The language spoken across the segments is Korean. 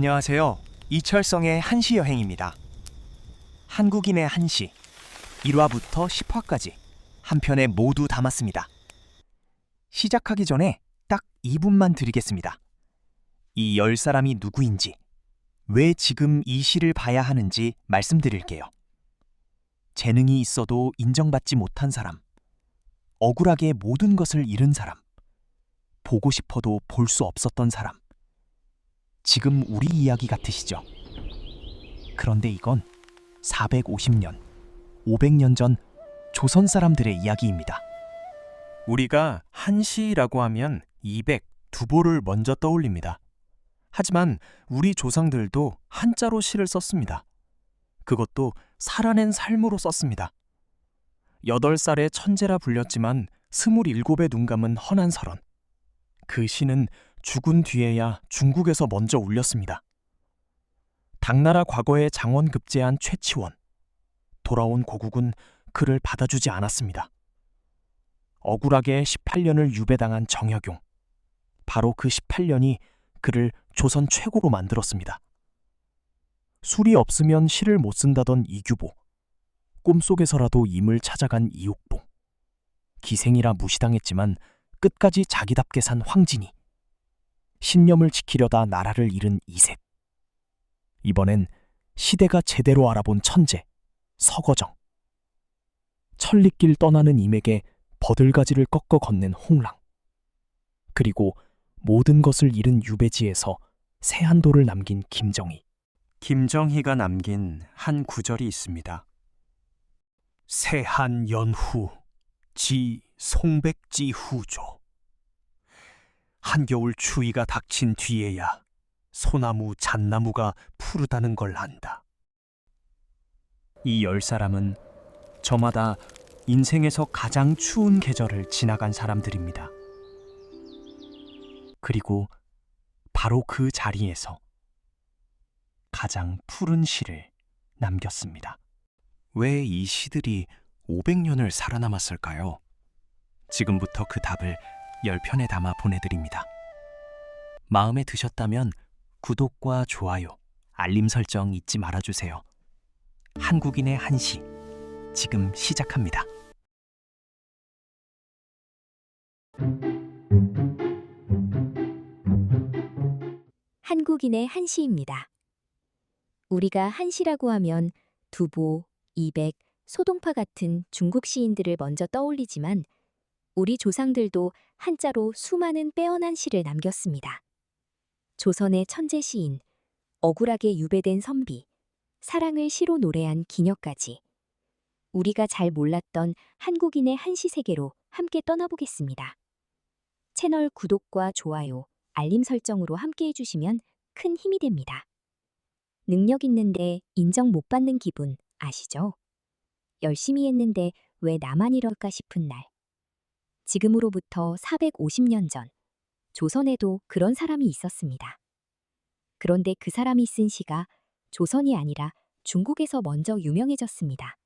안녕하세요. 이철성의 한시 여행입니다. 한국인의 한시 1화부터 10화까지 한 편에 모두 담았습니다. 시작하기 전에 딱 2분만 드리겠습니다. 이 10사람이 누구인지, 왜 지금 이 시를 봐야 하는지 말씀드릴게요. 재능이 있어도 인정받지 못한 사람, 억울하게 모든 것을 잃은 사람, 보고 싶어도 볼 수 없었던 사람. 지금 우리 이야기 같으시죠? 그런데 이건 450년, 500년 전 조선 사람들의 이야기입니다. 우리가 한시라고 하면 200, 두보를 먼저 떠올립니다. 하지만 우리 조상들도 한자로 시를 썼습니다. 그것도 살아낸 삶으로 썼습니다. 8살의 천재라 불렸지만 27의 눈 감은 허난설원. 그 시는 죽은 뒤에야 중국에서 먼저 울렸습니다. 당나라 과거에 장원급제한 최치원. 돌아온 고국은 그를 받아주지 않았습니다. 억울하게 18년을 유배당한 정약용. 바로 그 18년이 그를 조선 최고로 만들었습니다. 술이 없으면 시를 못 쓴다던 이규보. 꿈속에서라도 임을 찾아간 이옥봉. 기생이라 무시당했지만 끝까지 자기답게 산 황진이. 신념을 지키려다 나라를 잃은 이색. 이번엔 시대가 제대로 알아본 천재, 서거정. 천리길 떠나는 임에게 버들가지를 꺾어 건넨 홍랑. 그리고 모든 것을 잃은 유배지에서 세한도를 남긴 김정희. 김정희가 남긴 한 구절이 있습니다. 세한 연후, 지 송백지 후조. 한겨울 추위가 닥친 뒤에야 소나무 잣나무가 푸르다는 걸 안다. 이 10사람은 저마다 인생에서 가장 추운 계절을 지나간 사람들입니다. 그리고 바로 그 자리에서 가장 푸른 시를 남겼습니다. 왜 이 시들이 500년을 살아남았을까요? 지금부터 그 답을 10편에 담아 보내드립니다. 마음에 드셨다면 구독과 좋아요, 알림 설정 잊지 말아주세요. 한국인의 한시, 지금 시작합니다. 한국인의 한시입니다. 우리가 한시라고 하면 두보, 이백, 소동파 같은 중국 시인들을 먼저 떠올리지만 우리 조상들도 한자로 수많은 빼어난 시를 남겼습니다. 조선의 천재 시인, 억울하게 유배된 선비, 사랑을 시로 노래한 기녀까지 우리가 잘 몰랐던 한국인의 한시 세계로 함께 떠나보겠습니다. 채널 구독과 좋아요, 알림 설정으로 함께 해주시면 큰 힘이 됩니다. 능력 있는데 인정 못 받는 기분 아시죠? 열심히 했는데 왜 나만 이럴까 싶은 날. 지금으로부터 450년 전, 조선에도 그런 사람이 있었습니다. 그런데 그 사람이 쓴 시가 조선이 아니라 중국에서 먼저 유명해졌습니다.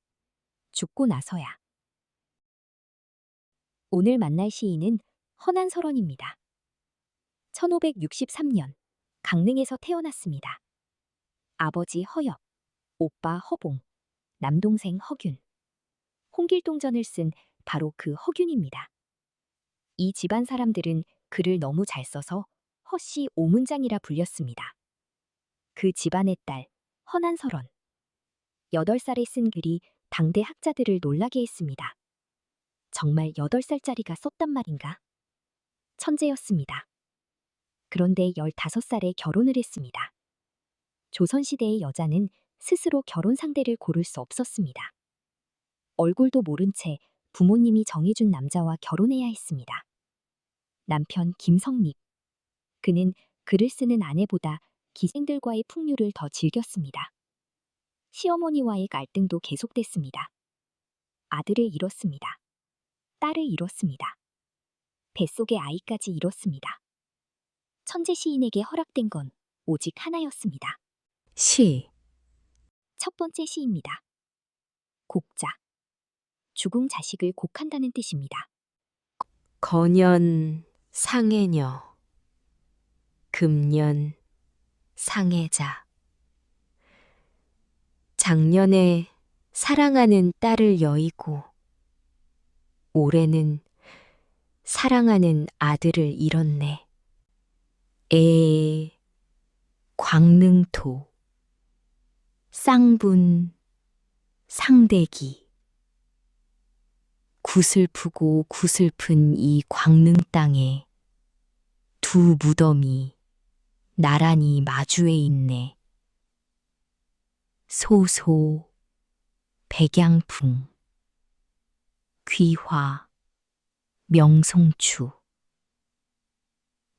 죽고 나서야. 오늘 만날 시인은 허난설원입니다. 1563년 강릉에서 태어났습니다. 아버지 허엽, 오빠 허봉, 남동생 허균. 홍길동전을 쓴 바로 그 허균입니다. 이 집안 사람들은 글을 너무 잘 써서 허씨 오문장이라 불렸습니다. 그 집안의 딸 허난설원. 8살에 쓴 글이 당대 학자들을 놀라게 했습니다. 정말 8살짜리가 썼단 말인가? 천재였습니다. 그런데 15살에 결혼을 했습니다. 조선시대의 여자는 스스로 결혼 상대를 고를 수 없었습니다. 얼굴도 모른 채 부모님이 정해준 남자와 결혼해야 했습니다. 남편 김성립. 그는 글을 쓰는 아내보다 기생들과의 풍류를 더 즐겼습니다. 시어머니와의 갈등도 계속됐습니다. 아들을 잃었습니다. 딸을 잃었습니다. 뱃속의 아이까지 잃었습니다. 천재 시인에게 허락된 건 오직 하나였습니다. 시. 첫 번째 시입니다. 곡자. 죽은 자식을 곡한다는 뜻입니다. 거년 상해녀, 금년 상해자. 작년에 사랑하는 딸을 여의고 올해는 사랑하는 아들을 잃었네. 광릉토, 쌍분, 상대기. 구슬프고 구슬픈 이 광릉 땅에 두 무덤이 나란히 마주해 있네. 소소, 백양풍, 귀화, 명송추.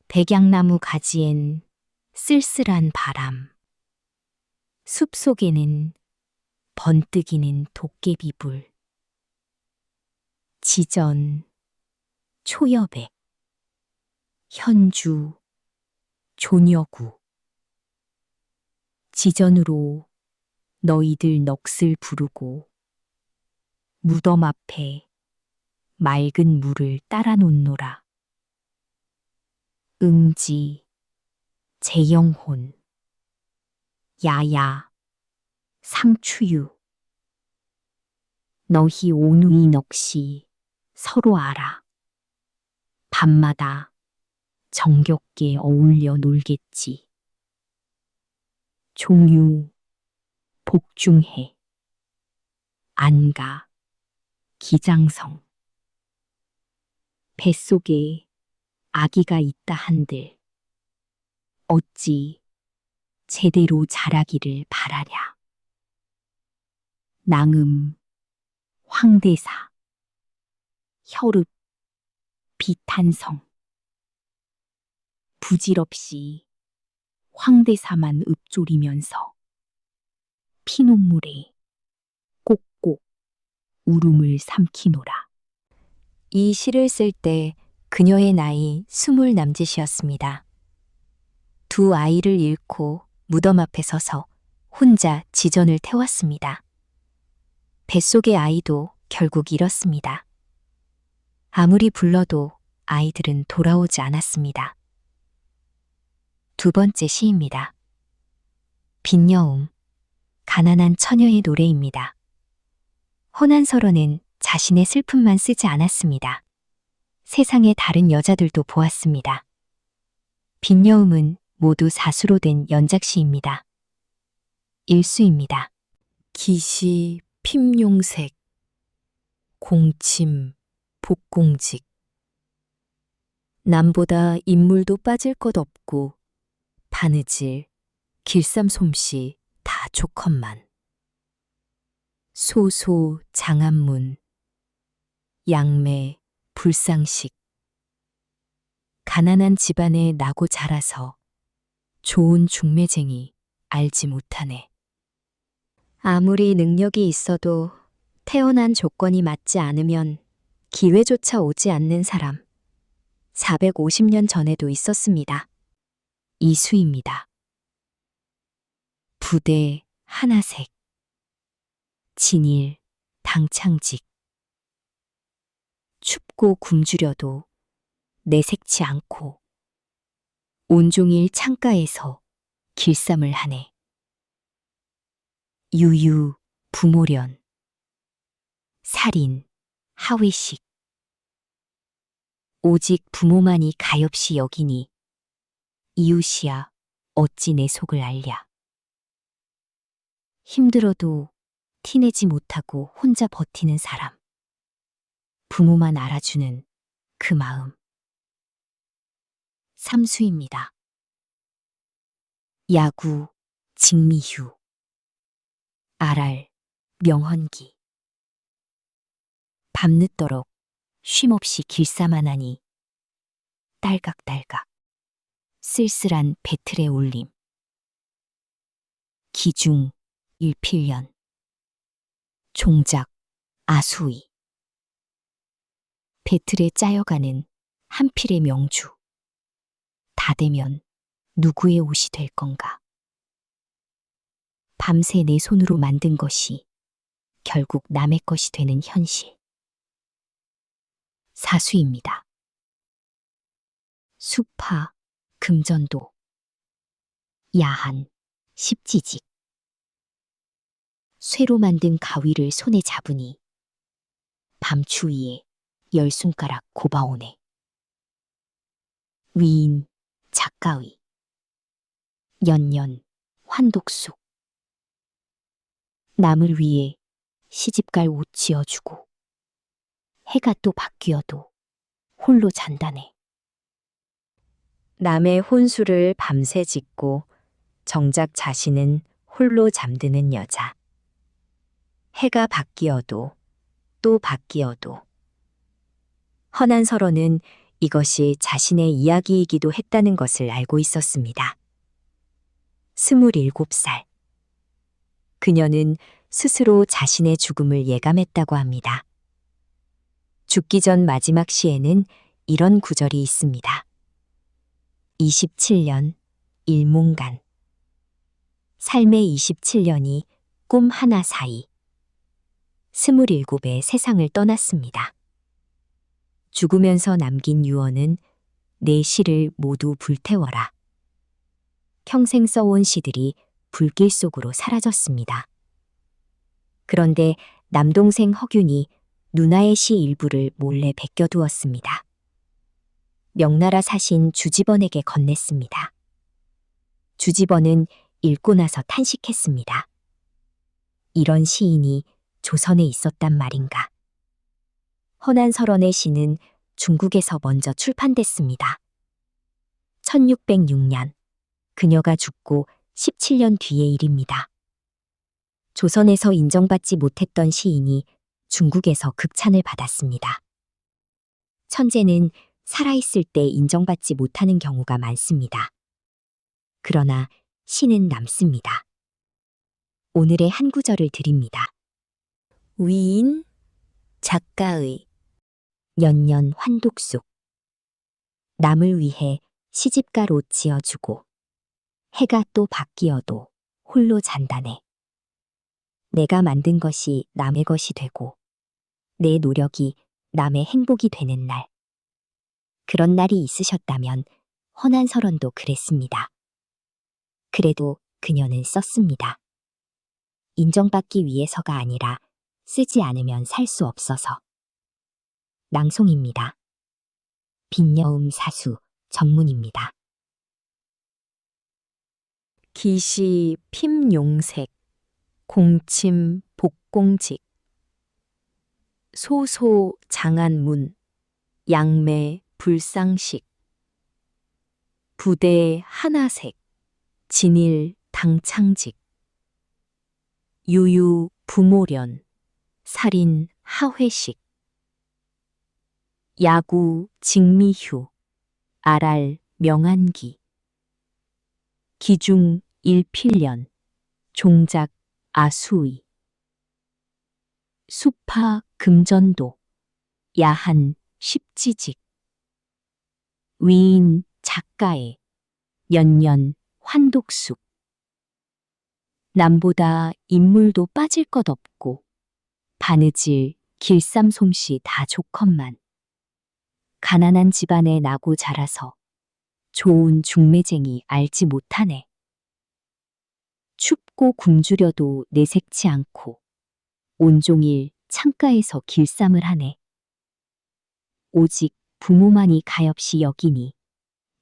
백양나무 가지엔 쓸쓸한 바람. 숲속에는 번뜩이는 도깨비불. 지전, 초여백, 현주, 조녀구. 지전으로 너희들 넋을 부르고 무덤 앞에 맑은 물을 따라 놓노라. 응지, 재영혼, 야야, 상추유. 너희 오누이 넋이 서로 알아. 밤마다 정겹게 어울려 놀겠지. 종유, 복중해, 안가, 기장성. 뱃속에 아기가 있다 한들 어찌 제대로 자라기를 바라랴. 낭음, 황대사, 혈읍, 비탄성. 부질없이 황대사만 읊조리면서 피눈물에 꼭꼭 울음을 삼키노라. 이 시를 쓸 때 그녀의 나이 20 남짓이었습니다. 두 아이를 잃고 무덤 앞에 서서 혼자 지전을 태웠습니다. 뱃속의 아이도 결국 잃었습니다. 아무리 불러도 아이들은 돌아오지 않았습니다. 두 번째 시입니다. 빈여움, 가난한 처녀의 노래입니다. 호난서로는 자신의 슬픔만 쓰지 않았습니다. 세상의 다른 여자들도 보았습니다. 빈여움은 모두 사수로 된 연작시입니다. 일수입니다. 기시, 핍용색, 공침, 복공직. 남보다 인물도 빠질 것 없고 바느질, 길쌈솜씨 다 좋건만. 소소, 장안문, 양매, 불상식. 가난한 집안에 나고 자라서 좋은 중매쟁이 알지 못하네. 아무리 능력이 있어도 태어난 조건이 맞지 않으면 기회조차 오지 않는 사람. 450년 전에도 있었습니다. 이수입니다. 부대, 하나색, 진일, 당창직. 춥고 굶주려도 내색치 않고 온종일 창가에서 길쌈을 하네. 유유, 부모련, 살인, 하회식. 오직 부모만이 가엾이 여기니 이웃이야 어찌 내 속을 알랴. 힘들어도 티내지 못하고 혼자 버티는 사람. 부모만 알아주는 그 마음. 삼수입니다. 야구, 직미휴, 아랄, 명헌기. 밤늦도록 쉼없이 길쌈만 하니 딸각딸각 쓸쓸한 배틀의 울림. 기중, 일필년, 종작, 아수이. 배틀에 짜여가는 한 필의 명주. 다 되면 누구의 옷이 될 건가? 밤새 내 손으로 만든 것이 결국 남의 것이 되는 현실. 사수입니다. 수파, 금전도. 야한, 십지직. 쇠로 만든 가위를 손에 잡으니 밤 추위에 10손가락 곱아오네. 위인, 작가의. 연년, 환독숙. 남을 위해 시집갈 옷 지어주고 해가 또 바뀌어도 홀로 잔다네. 남의 혼수를 밤새 짓고 정작 자신은 홀로 잠드는 여자. 해가 바뀌어도 또 바뀌어도. 허난설원은 이것이 자신의 이야기이기도 했다는 것을 알고 있었습니다. 27살. 그녀는 스스로 자신의 죽음을 예감했다고 합니다. 죽기 전 마지막 시에는 이런 구절이 있습니다. 27년 일몽간. 삶의 27년이 꿈 하나 사이 27의 세상을 떠났습니다. 죽으면서 남긴 유언은 내 시를 모두 불태워라. 평생 써온 시들이 불길 속으로 사라졌습니다. 그런데 남동생 허균이 누나의 시 일부를 몰래 베껴두었습니다. 명나라 사신 주지번에게 건넸습니다. 주지번은 읽고 나서 탄식했습니다. 이런 시인이 조선에 있었단 말인가. 허난설원의 시는 중국에서 먼저 출판됐습니다. 1606년, 그녀가 죽고 17년 뒤의 일입니다. 조선에서 인정받지 못했던 시인이 중국에서 극찬을 받았습니다. 천재는 살아있을 때 인정받지 못하는 경우가 많습니다. 그러나 시는 남습니다. 오늘의 한 구절을 드립니다. 위인, 작가의. 연년 환독숙. 남을 위해 시집갈 옷 지어주고 해가 또 바뀌어도 홀로 잔다네. 내가 만든 것이 남의 것이 되고 내 노력이 남의 행복이 되는 날. 그런 날이 있으셨다면 허난설원도 그랬습니다. 그래도 그녀는 썼습니다. 인정받기 위해서가 아니라 쓰지 않으면 살 수 없어서. 낭송입니다. 빈여음 사수 전문입니다. 기시 핌용색, 공침 복공직. 소소 장안문, 양매 불상식. 부대 하나색, 진일 당창직. 유유 부모련, 살인 하회식. 야구 직미휴, 아랄 명안기. 기중 일필련, 종작 아수의. 수파 금전도, 야한 십지직. 위인 작가의, 연년 환독숙. 남보다 인물도 빠질 것 없고 바느질 길쌈솜씨 다 좋건만 가난한 집안에 나고 자라서 좋은 중매쟁이 알지 못하네. 춥고 굶주려도 내색치 않고 온종일 창가에서 길쌈을 하네. 오직 부모만이 가엾이 여기니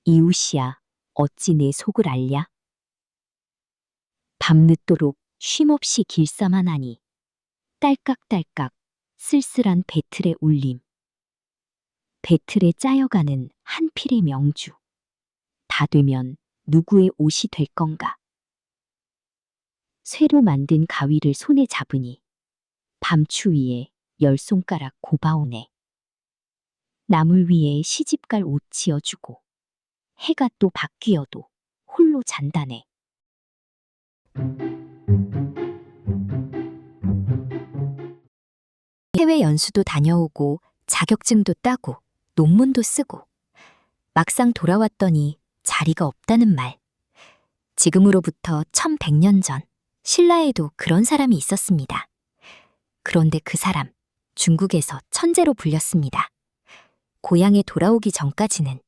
이웃이야 어찌 내 속을 알랴. 밤늦도록 쉼없이 길쌈하나니 딸깍딸깍 쓸쓸한 배틀의 울림. 배틀에 짜여가는 한 필의 명주. 다 되면 누구의 옷이 될 건가. 쇠로 만든 가위를 손에 잡으니 밤추위에 10손가락 곱아오네. 남을 위해 시집갈 옷 지어주고 해가 또 바뀌어도 홀로 잔다네. 해외 연수도 다녀오고 자격증도 따고 논문도 쓰고 막상 돌아왔더니 자리가 없다는 말. 지금으로부터 1100년 전 신라에도 그런 사람이 있었습니다. 그런데 그 사람 중국에서 천재로 불렸습니다. 고향에 돌아오기 전까지는.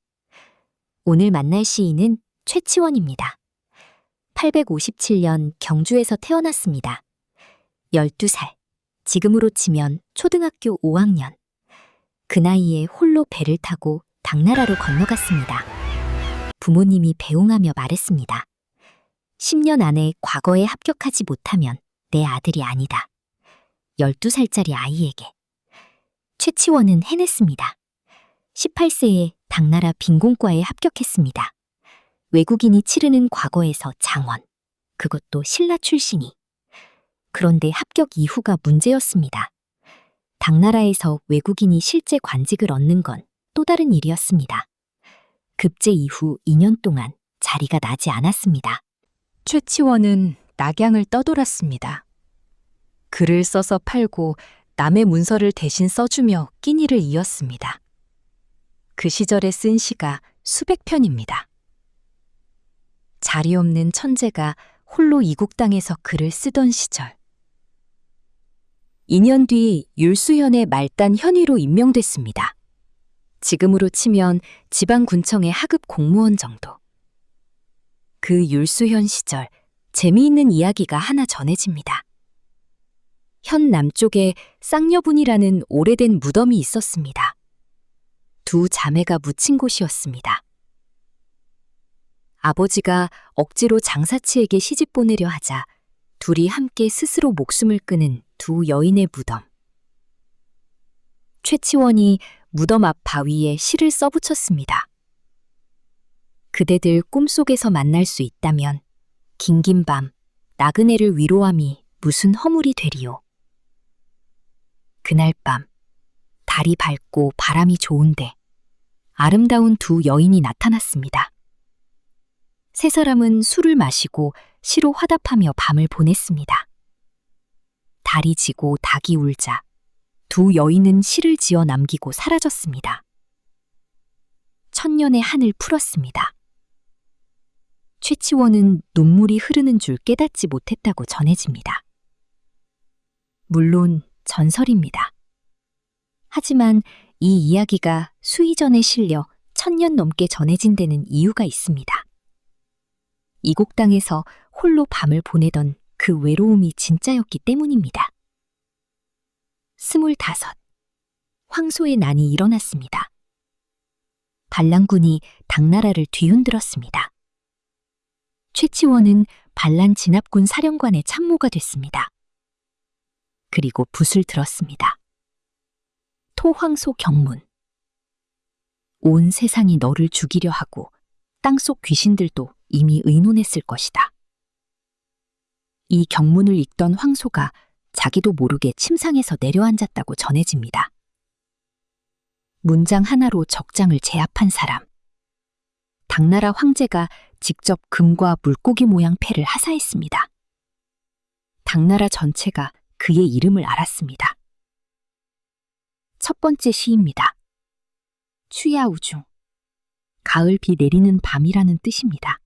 오늘 만날 시인은 최치원입니다. 1857년 경주에서 태어났습니다. 12살, 지금으로 치면 초등학교 5학년. 그 나이에 홀로 배를 타고 당나라로 건너갔습니다. 부모님이 배웅하며 말했습니다. 10년 안에 과거에 합격하지 못하면 내 아들이 아니다. 12살짜리 아이에게. 최치원은 해냈습니다. 18세에 당나라 빈공과에 합격했습니다. 외국인이 치르는 과거에서 장원, 그것도 신라 출신이. 그런데 합격 이후가 문제였습니다. 당나라에서 외국인이 실제 관직을 얻는 건 또 다른 일이었습니다. 급제 이후 2년 동안 자리가 나지 않았습니다. 최치원은 낙양을 떠돌았습니다. 글을 써서 팔고 남의 문서를 대신 써주며 끼니를 이었습니다. 그 시절에 쓴 시가 수백 편입니다. 자리 없는 천재가 홀로 이국 땅에서 글을 쓰던 시절. 2년 뒤 율수현의 말단 현위로 임명됐습니다. 지금으로 치면 지방군청의 하급 공무원 정도. 그 율수현 시절 재미있는 이야기가 하나 전해집니다. 현 남쪽에 쌍여분이라는 오래된 무덤이 있었습니다. 두 자매가 묻힌 곳이었습니다. 아버지가 억지로 장사치에게 시집 보내려 하자 둘이 함께 스스로 목숨을 끊은 두 여인의 무덤. 최치원이 무덤 앞 바위에 시를 써붙였습니다. 그대들 꿈속에서 만날 수 있다면 긴긴 밤 나그네를 위로함이 무슨 허물이 되리요. 그날 밤 달이 밝고 바람이 좋은데 아름다운 두 여인이 나타났습니다. 세 사람은 술을 마시고 시로 화답하며 밤을 보냈습니다. 달이 지고 닭이 울자 두 여인은 시를 지어 남기고 사라졌습니다. 천년의 한을 풀었습니다. 최치원은 눈물이 흐르는 줄 깨닫지 못했다고 전해집니다. 물론 전설입니다. 하지만 이 이야기가 수의전에 실려 1000년 넘게 전해진 데는 이유가 있습니다. 이국 땅에서 홀로 밤을 보내던 그 외로움이 진짜였기 때문입니다. 25. 황소의 난이 일어났습니다. 반란군이 당나라를 뒤흔들었습니다. 최치원은 반란 진압군 사령관의 참모가 됐습니다. 그리고 붓을 들었습니다. 토황소 경문. 온 세상이 너를 죽이려 하고 땅속 귀신들도 이미 의논했을 것이다. 이 경문을 읽던 황소가 자기도 모르게 침상에서 내려앉았다고 전해집니다. 문장 하나로 적장을 제압한 사람. 당나라 황제가 직접 금과 물고기 모양 패를 하사했습니다. 당나라 전체가 그의 이름을 알았습니다. 첫 번째 시입니다. 추야우중. 가을 비 내리는 밤이라는 뜻입니다.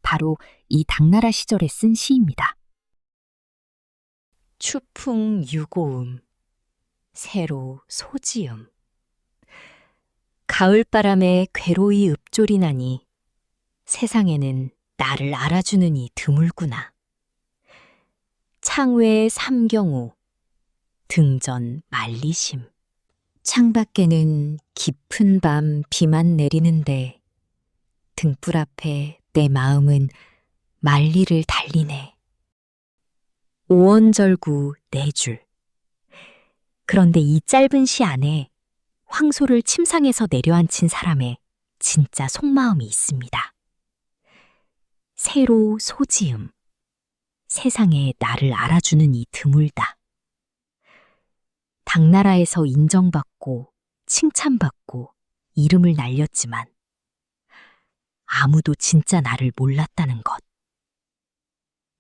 바로 이 당나라 시절에 쓴 시입니다. 추풍 유고음, 새로 소지음. 가을바람에 괴로이 읊조리 나니 세상에는 나를 알아주는 이 드물구나. 창외 삼경우, 등전 말리심. 창밖에는 깊은 밤 비만 내리는데 등불 앞에 내 마음은 만리를 달리네. 오원절구 네 줄. 그런데 이 짧은 시 안에 황소를 침상에서 내려앉힌 사람의 진짜 속마음이 있습니다. 새로 소지음. 세상에 나를 알아주는 이 드물다. 당나라에서 인정받고 칭찬받고 이름을 날렸지만 아무도 진짜 나를 몰랐다는 것.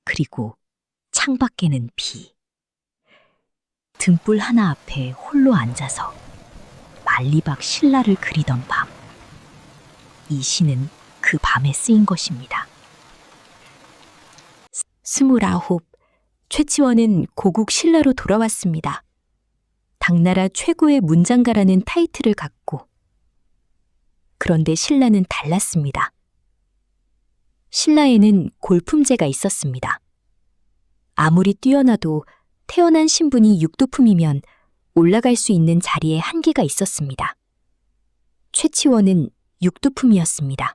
그리고 창밖에는 비. 등불 하나 앞에 홀로 앉아서 만리박 신라를 그리던 밤. 이 시는 그 밤에 쓰인 것입니다. 29. 최치원은 고국 신라로 돌아왔습니다. 당나라 최고의 문장가라는 타이틀을 갖고. 그런데 신라는 달랐습니다. 신라에는 골품제가 있었습니다. 아무리 뛰어나도 태어난 신분이 육두품이면 올라갈 수 있는 자리에 한계가 있었습니다. 최치원은 육두품이었습니다.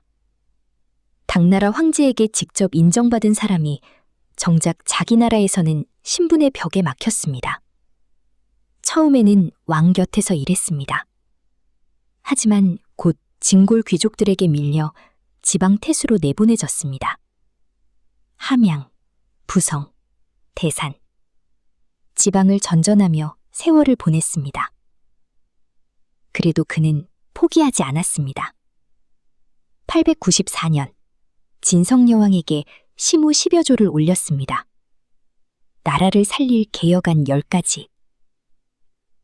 당나라 황제에게 직접 인정받은 사람이 정작 자기 나라에서는 신분의 벽에 막혔습니다. 처음에는 왕 곁에서 일했습니다. 하지만 곧 진골 귀족들에게 밀려 지방 태수로 내보내졌습니다. 함양, 부성, 대산. 지방을 전전하며 세월을 보냈습니다. 그래도 그는 포기하지 않았습니다. 894년, 진성여왕에게 시무 10여 조를 올렸습니다. 나라를 살릴 개혁안 10가지.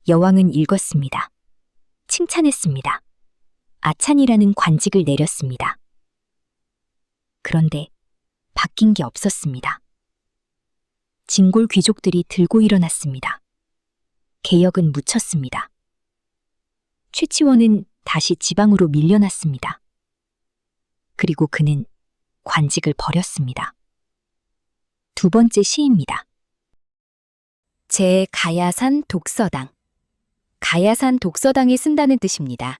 여왕은 읽었습니다. 칭찬했습니다. 아찬이라는 관직을 내렸습니다. 그런데 바뀐 게 없었습니다. 진골 귀족들이 들고 일어났습니다. 개혁은 묻혔습니다. 최치원은 다시 지방으로 밀려났습니다. 그리고 그는 관직을 버렸습니다. 두 번째 시입니다. 제 가야산 독서당. 가야산 독서당에 쓴다는 뜻입니다.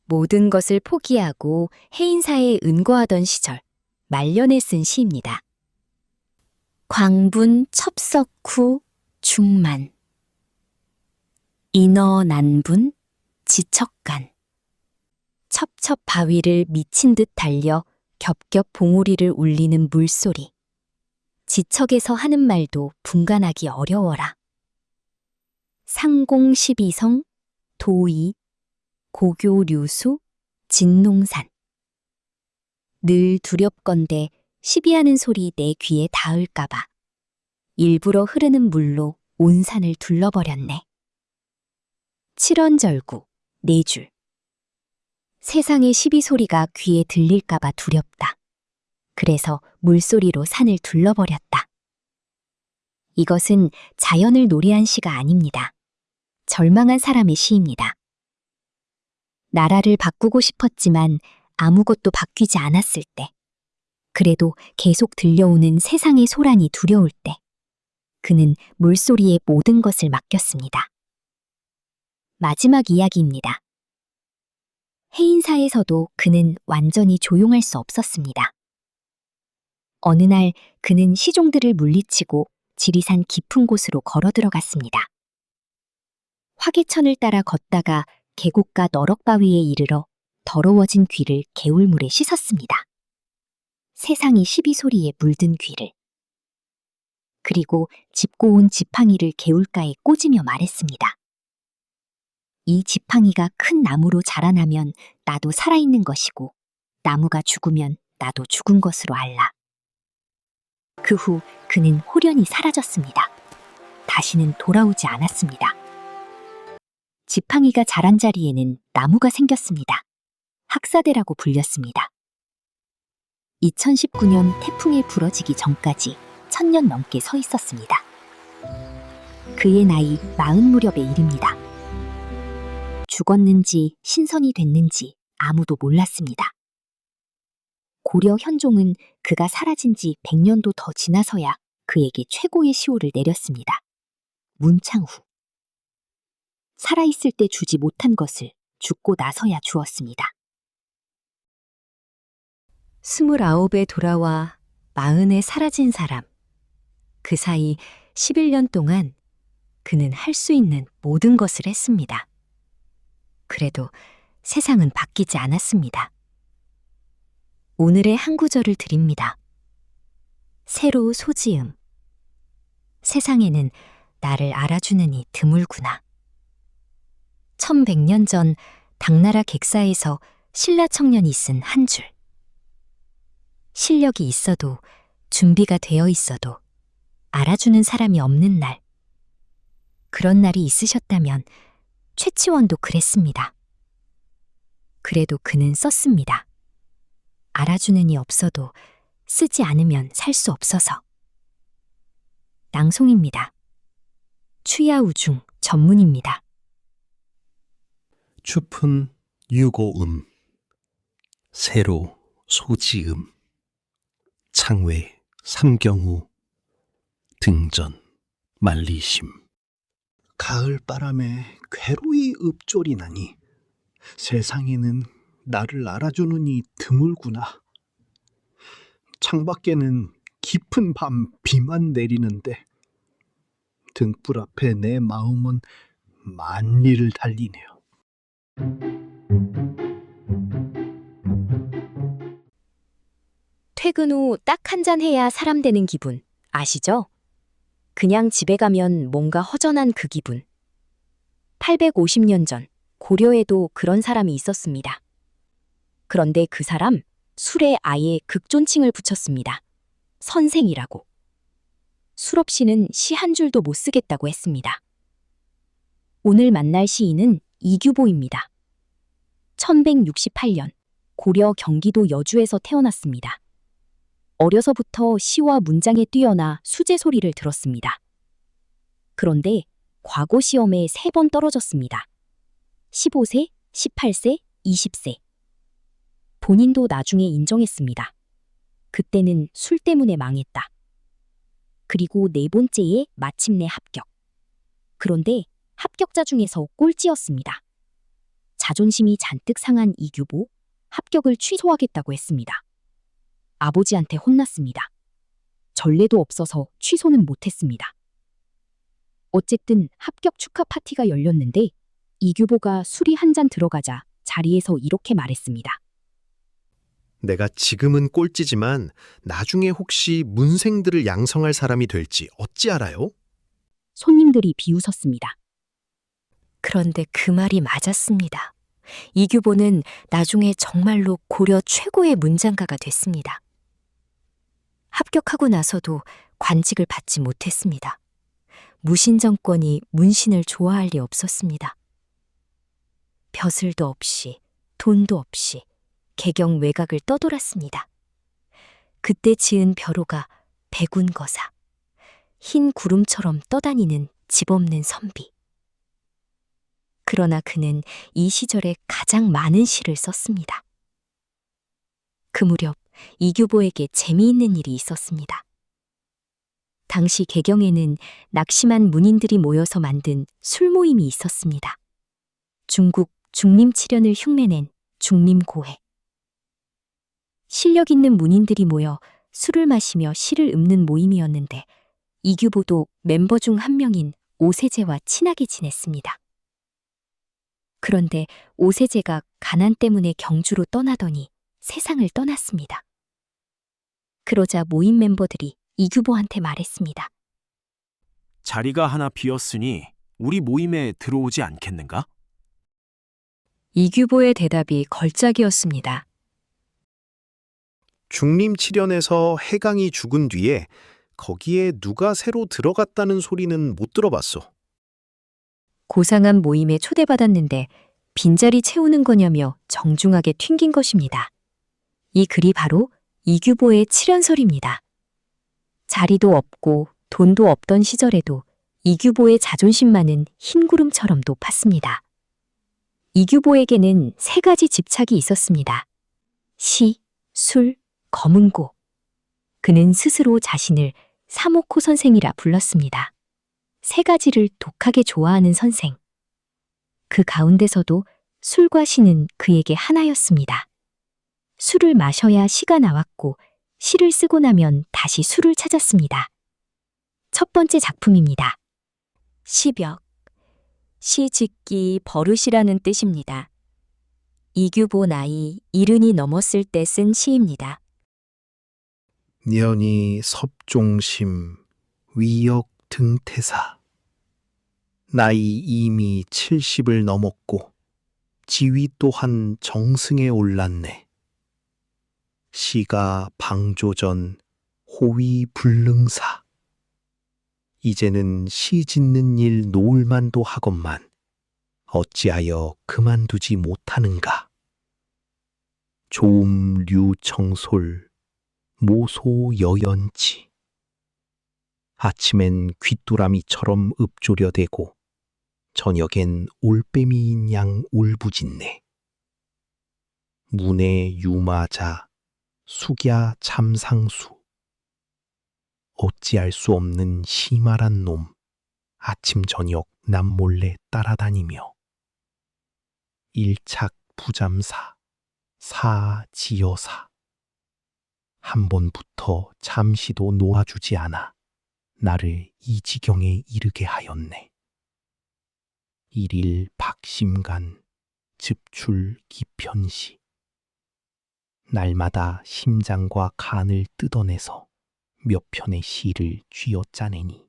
모든 것을 포기하고 해인사에 은거하던 시절, 말년에 쓴 시입니다. 광분 첩석 후 중만. 인어 난분 지척간. 첩첩 바위를 미친 듯 달려 겹겹 봉우리를 울리는 물소리. 지척에서 하는 말도 분간하기 어려워라. 상공 12성, 도이, 고교류수, 진농산. 늘 두렵건대 시비하는 소리 내 귀에 닿을까봐 일부러 흐르는 물로 온 산을 둘러버렸네. 칠원절구, 네 줄. 세상의 시비 소리가 귀에 들릴까봐 두렵다. 그래서 물소리로 산을 둘러버렸다. 이것은 자연을 노래한 시가 아닙니다. 절망한 사람의 시입니다. 나라를 바꾸고 싶었지만 아무것도 바뀌지 않았을 때, 그래도 계속 들려오는 세상의 소란이 두려울 때, 그는 물소리에 모든 것을 맡겼습니다. 마지막 이야기입니다. 해인사에서도 그는 완전히 조용할 수 없었습니다. 어느 날 그는 시종들을 물리치고 지리산 깊은 곳으로 걸어 들어갔습니다. 화개천을 따라 걷다가 계곡과 너럭바위에 이르러 더러워진 귀를 개울물에 씻었습니다. 세상이 시비 소리에 물든 귀를. 그리고 짚고 온 지팡이를 개울가에 꽂으며 말했습니다. 이 지팡이가 큰 나무로 자라나면 나도 살아있는 것이고 나무가 죽으면 나도 죽은 것으로 알라. 그 후 그는 홀연히 사라졌습니다. 다시는 돌아오지 않았습니다. 지팡이가 자란 자리에는 나무가 생겼습니다. 학사대라고 불렸습니다. 2019년 태풍에 부러지기 전까지 1000년 넘게 서 있었습니다. 그의 나이 40 무렵의 일입니다. 죽었는지 신선이 됐는지 아무도 몰랐습니다. 고려 현종은 그가 사라진 지 100년도 더 지나서야 그에게 최고의 시호를 내렸습니다. 문창후. 살아있을 때 주지 못한 것을 죽고 나서야 주었습니다. 29에 돌아와 40에 사라진 사람. 그 사이 11년 동안 그는 할 수 있는 모든 것을 했습니다. 그래도 세상은 바뀌지 않았습니다. 오늘의 한 구절을 드립니다. 새로 소지음. 세상에는 나를 알아주는 이 드물구나. 1100년 전 당나라 객사에서 신라 청년이 쓴 한 줄. 실력이 있어도 준비가 되어 있어도 알아주는 사람이 없는 날. 그런 날이 있으셨다면 최치원도 그랬습니다. 그래도 그는 썼습니다. 알아주는 이 없어도 쓰지 않으면 살 수 없어서. 낭송입니다. 추야우중 전문입니다. 추푼 유고음, 새로 소지음. 상회, 삼경우, 등전, 만리심. 가을 바람에 괴로이 읊조리나니 세상에는 나를 알아주는 이 드물구나. 창밖에는 깊은 밤 비만 내리는데 등불 앞에 내 마음은 만리를 달리네요. 퇴근 후 딱 한 잔 해야 사람 되는 기분 아시죠? 그냥 집에 가면 뭔가 허전한 그 기분. 850년 전 고려에도 그런 사람이 있었습니다. 그런데 그 사람 술에 아예 극존칭을 붙였습니다. 선생이라고. 술 없이는 시 한 줄도 못 쓰겠다고 했습니다. 오늘 만날 시인은 이규보입니다. 1168년 고려 경기도 여주에서 태어났습니다. 어려서부터 시와 문장에 뛰어나 수제 소리를 들었습니다. 그런데 과거 시험에 3번 떨어졌습니다. 15세, 18세, 20세. 본인도 나중에 인정했습니다. 그때는 술 때문에 망했다. 그리고 4번째에 마침내 합격. 그런데 합격자 중에서 꼴찌였습니다. 자존심이 잔뜩 상한 이규보, 합격을 취소하겠다고 했습니다. 아버지한테 혼났습니다. 전례도 없어서 취소는 못했습니다. 어쨌든 합격 축하 파티가 열렸는데 이규보가 술이 한 잔 들어가자 자리에서 이렇게 말했습니다. 내가 지금은 꼴찌지만 나중에 혹시 문생들을 양성할 사람이 될지 어찌 알아요? 손님들이 비웃었습니다. 그런데 그 말이 맞았습니다. 이규보는 나중에 정말로 고려 최고의 문장가가 됐습니다. 합격하고 나서도 관직을 받지 못했습니다. 무신 정권이 문신을 좋아할 리 없었습니다. 벼슬도 없이 돈도 없이 개경 외곽을 떠돌았습니다. 그때 지은 벼로가 백운거사, 흰 구름처럼 떠다니는 집 없는 선비. 그러나 그는 이 시절에 가장 많은 시를 썼습니다. 그 무렵 이규보에게 재미있는 일이 있었습니다. 당시 개경에는 낙심한 문인들이 모여서 만든 술 모임이 있었습니다. 중국 중림칠연을 흉내낸 중림고회. 실력 있는 문인들이 모여 술을 마시며 시를 읊는 모임이었는데 이규보도 멤버 중 한 명인 오세재와 친하게 지냈습니다. 그런데 오세재가 가난 때문에 경주로 떠나더니 세상을 떠났습니다. 그러자 모임 멤버들이 이규보한테 말했습니다. 자리가 하나 비었으니 우리 모임에 들어오지 않겠는가? 이규보의 대답이 걸작이었습니다. 중림칠연에서 해강이 죽은 뒤에 거기에 누가 새로 들어갔다는 소리는 못 들어봤소. 고상한 모임에 초대받았는데 빈자리 채우는 거냐며 정중하게 튕긴 것입니다. 이 글이 바로 이규보의 칠연설입니다. 자리도 없고 돈도 없던 시절에도 이규보의 자존심만은 흰구름처럼 높았습니다. 이규보에게는 3가지 집착이 있었습니다. 시, 술, 검은고. 그는 스스로 자신을 사모코 선생이라 불렀습니다. 3가지를 독하게 좋아하는 선생. 그 가운데서도 술과 시는 그에게 하나였습니다. 술을 마셔야 시가 나왔고 시를 쓰고 나면 다시 술을 찾았습니다. 첫 번째 작품입니다. 시벽. 시 짓기 버릇이라는 뜻입니다. 이규보 나이 70이 넘었을 때 쓴 시입니다. 년이 섭종심 위역 등태사. 나이 이미 70을 넘었고 지위 또한 정승에 올랐네. 시가 방조전 호위 불능사. 이제는 시 짓는 일 노을만도 하건만 어찌하여 그만두지 못하는가. 조음 류청솔 모소 여연치. 아침엔 귀뚜라미처럼 읊조려대고 저녁엔 올빼미인 양 울부짖네. 문의 유마자 숙야 참상수. 어찌할 수 없는 심하란 놈. 아침 저녁 남몰래 따라다니며 일착 부잠사, 사지여사. 한 번부터 잠시도 놓아주지 않아 나를 이 지경에 이르게 하였네. 일일 박심간, 즙출 기편시. 날마다 심장과 간을 뜯어내서 몇 편의 시를 쥐어짜내니.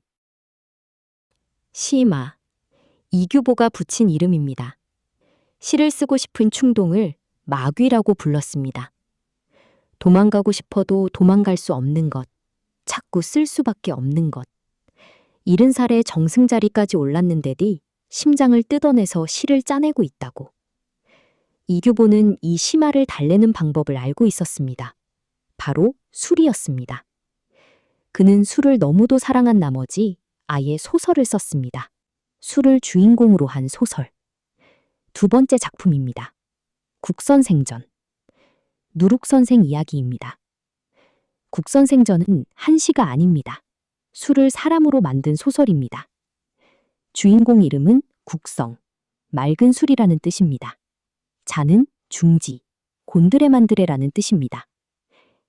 시마, 이규보가 붙인 이름입니다. 시를 쓰고 싶은 충동을 마귀라고 불렀습니다. 도망가고 싶어도 도망갈 수 없는 것, 자꾸 쓸 수밖에 없는 것. 70살에 정승자리까지 올랐는데도 심장을 뜯어내서 시를 짜내고 있다고. 이규보는 이 심화를 달래는 방법을 알고 있었습니다. 바로 술이었습니다. 그는 술을 너무도 사랑한 나머지 아예 소설을 썼습니다. 술을 주인공으로 한 소설. 두 번째 작품입니다. 국선생전. 누룩선생 이야기입니다. 국선생전은 한시가 아닙니다. 술을 사람으로 만든 소설입니다. 주인공 이름은 국성, 맑은 술이라는 뜻입니다. 자는 중지, 곤드레만드레라는 뜻입니다.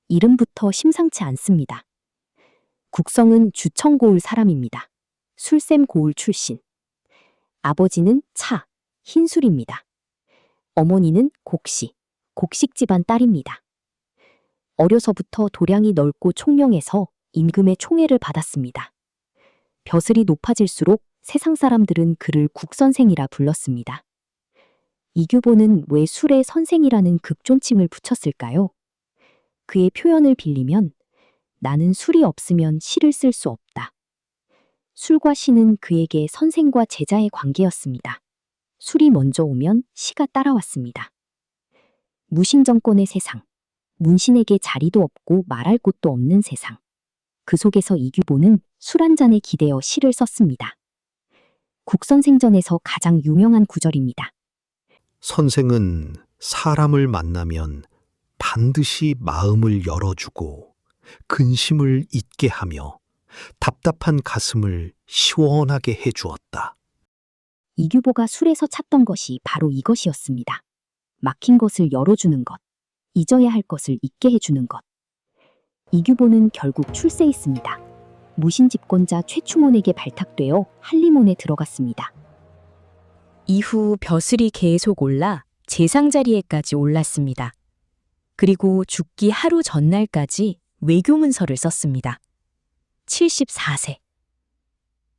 이름부터 심상치 않습니다. 국성은 주청고을 사람입니다. 술샘 고을 출신. 아버지는 차, 흰술입니다. 어머니는 곡식, 곡식 집안 딸입니다. 어려서부터 도량이 넓고 총명해서 임금의 총애를 받았습니다. 벼슬이 높아질수록 세상 사람들은 그를 국선생이라 불렀습니다. 이규보는 왜 술의 선생이라는 극존칭을 붙였을까요? 그의 표현을 빌리면 나는 술이 없으면 시를 쓸 수 없다. 술과 시는 그에게 선생과 제자의 관계였습니다. 술이 먼저 오면 시가 따라왔습니다. 무신정권의 세상, 문신에게 자리도 없고 말할 곳도 없는 세상. 그 속에서 이규보는 술 한 잔에 기대어 시를 썼습니다. 국선생전에서 가장 유명한 구절입니다. 선생은 사람을 만나면 반드시 마음을 열어주고 근심을 잊게 하며 답답한 가슴을 시원하게 해주었다. 이규보가 술에서 찾던 것이 바로 이것이었습니다. 막힌 것을 열어주는 것, 잊어야 할 것을 잊게 해주는 것. 이규보는 결국 출세했습니다. 무신집권자 최충원에게 발탁되어 한림원에 들어갔습니다. 이후 벼슬이 계속 올라 재상자리에까지 올랐습니다. 그리고 죽기 하루 전날까지 외교문서를 썼습니다. 74세.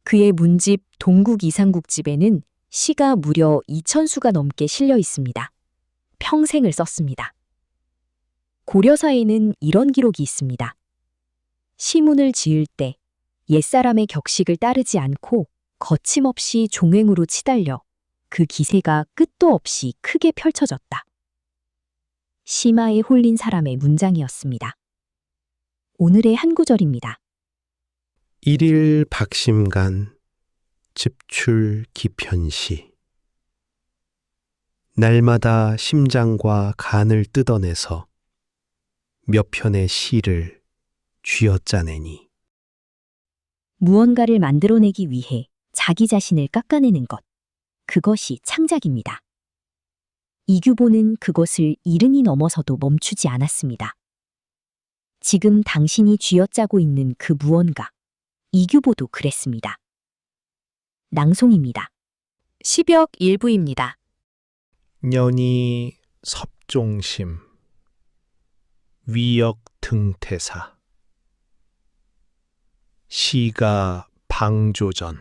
그의 문집 동국 이상국집에는 시가 무려 2000수가 넘게 실려 있습니다. 평생을 썼습니다. 고려사에는 이런 기록이 있습니다. 시문을 지을 때 옛사람의 격식을 따르지 않고 거침없이 종횡으로 치달려 그 기세가 끝도 없이 크게 펼쳐졌다. 심화에 홀린 사람의 문장이었습니다. 오늘의 한 구절입니다. 일일 박심간, 즙출 기편시. 날마다 심장과 간을 뜯어내서 몇 편의 시를 쥐어짜내니. 무언가를 만들어내기 위해 자기 자신을 깎아내는 것. 그것이 창작입니다. 이규보는 그것을 이른이 넘어서도 멈추지 않았습니다. 지금 당신이 쥐어짜고 있는 그 무언가. 이규보도 그랬습니다. 낭송입니다. 시벽 일부입니다. 년이 섭종심, 위역 등태사. 시가 방조전,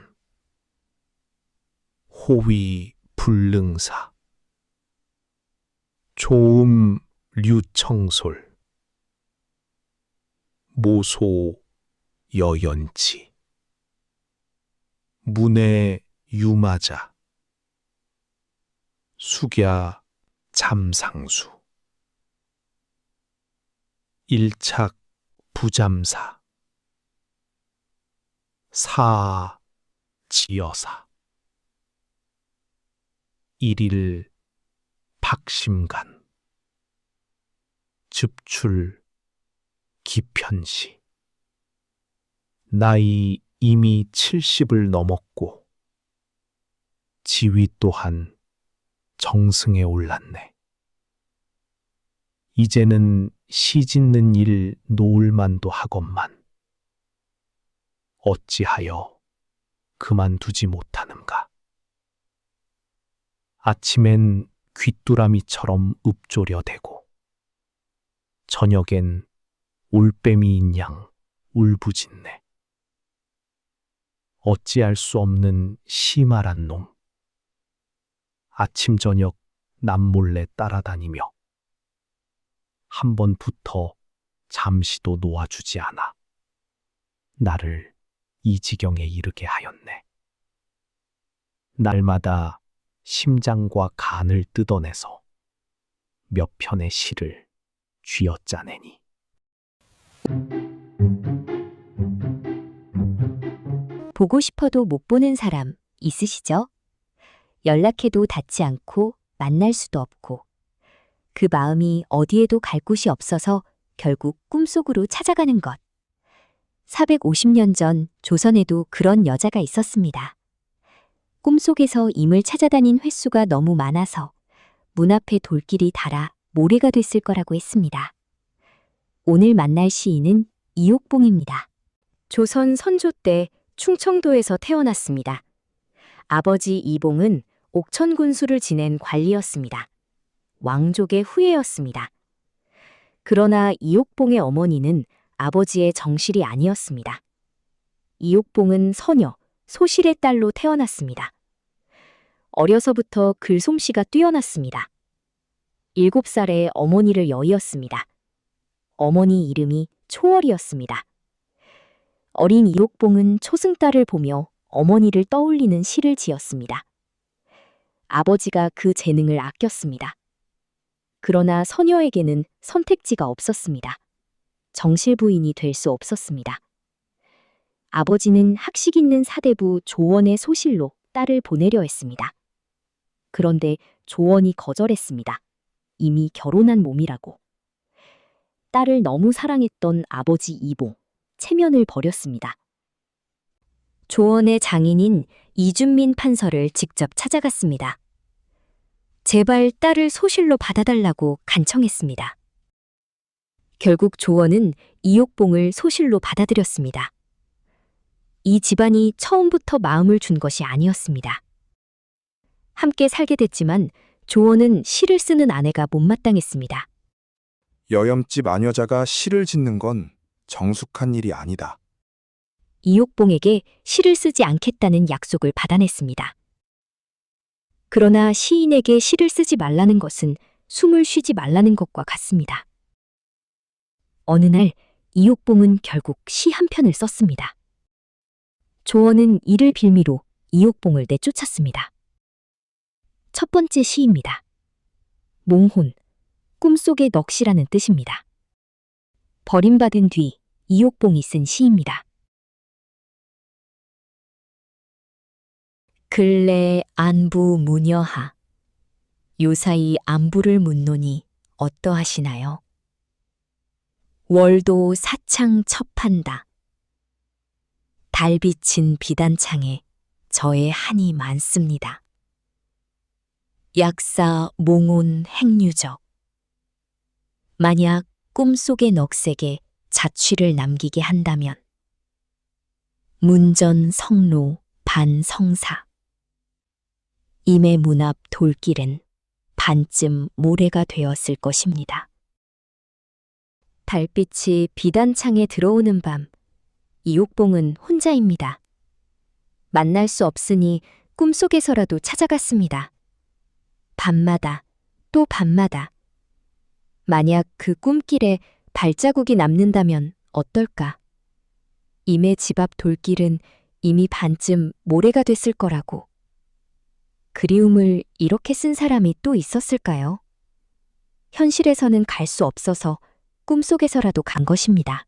호위 불능사. 조음 류청솔, 모소 여연치. 문의 유마자, 숙야 잠상수. 일착 부잠사, 사 지여사. 일일 박심간, 즙출 기편시. 나이 이미 70을 넘었고 지위 또한 정승에 올랐네. 이제는 시 짓는 일 놓을만도 하건만 어찌하여 그만두지 못하는가. 아침엔 귀뚜라미처럼 읊조려대고 저녁엔 올빼미인 양 울부짖네. 어찌할 수 없는 시말한 놈. 아침 저녁 남몰래 따라다니며 한 번 붙어 잠시도 놓아주지 않아 나를 이 지경에 이르게 하였네. 날마다 심장과 간을 뜯어내서 몇 편의 시를 쥐어짜내니 보고 싶어도 못 보는 사람 있으시죠? 연락해도 닿지 않고 만날 수도 없고 그 마음이 어디에도 갈 곳이 없어서 결국 꿈속으로 찾아가는 것. 450년 전 조선에도 그런 여자가 있었습니다. 꿈속에서 임을 찾아다닌 횟수가 너무 많아서 문 앞에 돌길이 닳아 모래가 됐을 거라고 했습니다. 오늘 만날 시인은 이옥봉입니다. 조선 선조 때 충청도에서 태어났습니다. 아버지 이봉은 옥천 군수를 지낸 관리였습니다. 왕족의 후예였습니다. 그러나 이옥봉의 어머니는 아버지의 정실이 아니었습니다. 이옥봉은 서녀, 소실의 딸로 태어났습니다. 어려서부터 글솜씨가 뛰어났습니다. 7살에 어머니를 여의었습니다. 어머니 이름이 초월이었습니다. 어린 이옥봉은 초승달을 보며 어머니를 떠올리는 시를 지었습니다. 아버지가 그 재능을 아꼈습니다. 그러나 서녀에게는 선택지가 없었습니다. 정실 부인이 될 수 없었습니다. 아버지는 학식 있는 사대부 조원의 소실로 딸을 보내려 했습니다. 그런데 조원이 거절했습니다. 이미 결혼한 몸이라고. 딸을 너무 사랑했던 아버지 이봉, 체면을 버렸습니다. 조원의 장인인 이준민 판서를 직접 찾아갔습니다. 제발 딸을 소실로 받아달라고 간청했습니다. 결국 조원은 이옥봉을 소실로 받아들였습니다. 이 집안이 처음부터 마음을 준 것이 아니었습니다. 함께 살게 됐지만 조원은 시를 쓰는 아내가 못마땅했습니다. 여염집 아녀자가 시를 짓는 건 정숙한 일이 아니다. 이옥봉에게 시를 쓰지 않겠다는 약속을 받아냈습니다. 그러나 시인에게 시를 쓰지 말라는 것은 숨을 쉬지 말라는 것과 같습니다. 어느 날 이옥봉은 결국 시 한 편을 썼습니다. 조원은 이를 빌미로 이옥봉을 내쫓았습니다. 첫 번째 시입니다. 몽혼, 꿈속의 넋이라는 뜻입니다. 버림받은 뒤 이옥봉이 쓴 시입니다. 근래 안부 무녀하. 요사이 안부를 묻노니 어떠하시나요? 월도 사창 첩한다. 달비친 비단창에 저의 한이 많습니다. 약사 몽혼 행유적. 만약 꿈속의 넋에게 자취를 남기게 한다면 문전 성로 반성사. 임의 문 앞 돌길은 반쯤 모래가 되었을 것입니다. 달빛이 비단창에 들어오는 밤, 이옥봉은 혼자입니다. 만날 수 없으니 꿈속에서라도 찾아갔습니다. 밤마다, 또 밤마다. 만약 그 꿈길에 발자국이 남는다면 어떨까? 임의 집 앞 돌길은 이미 반쯤 모래가 됐을 거라고. 그리움을 이렇게 쓴 사람이 또 있었을까요? 현실에서는 갈 수 없어서 꿈속에서라도 간 것입니다.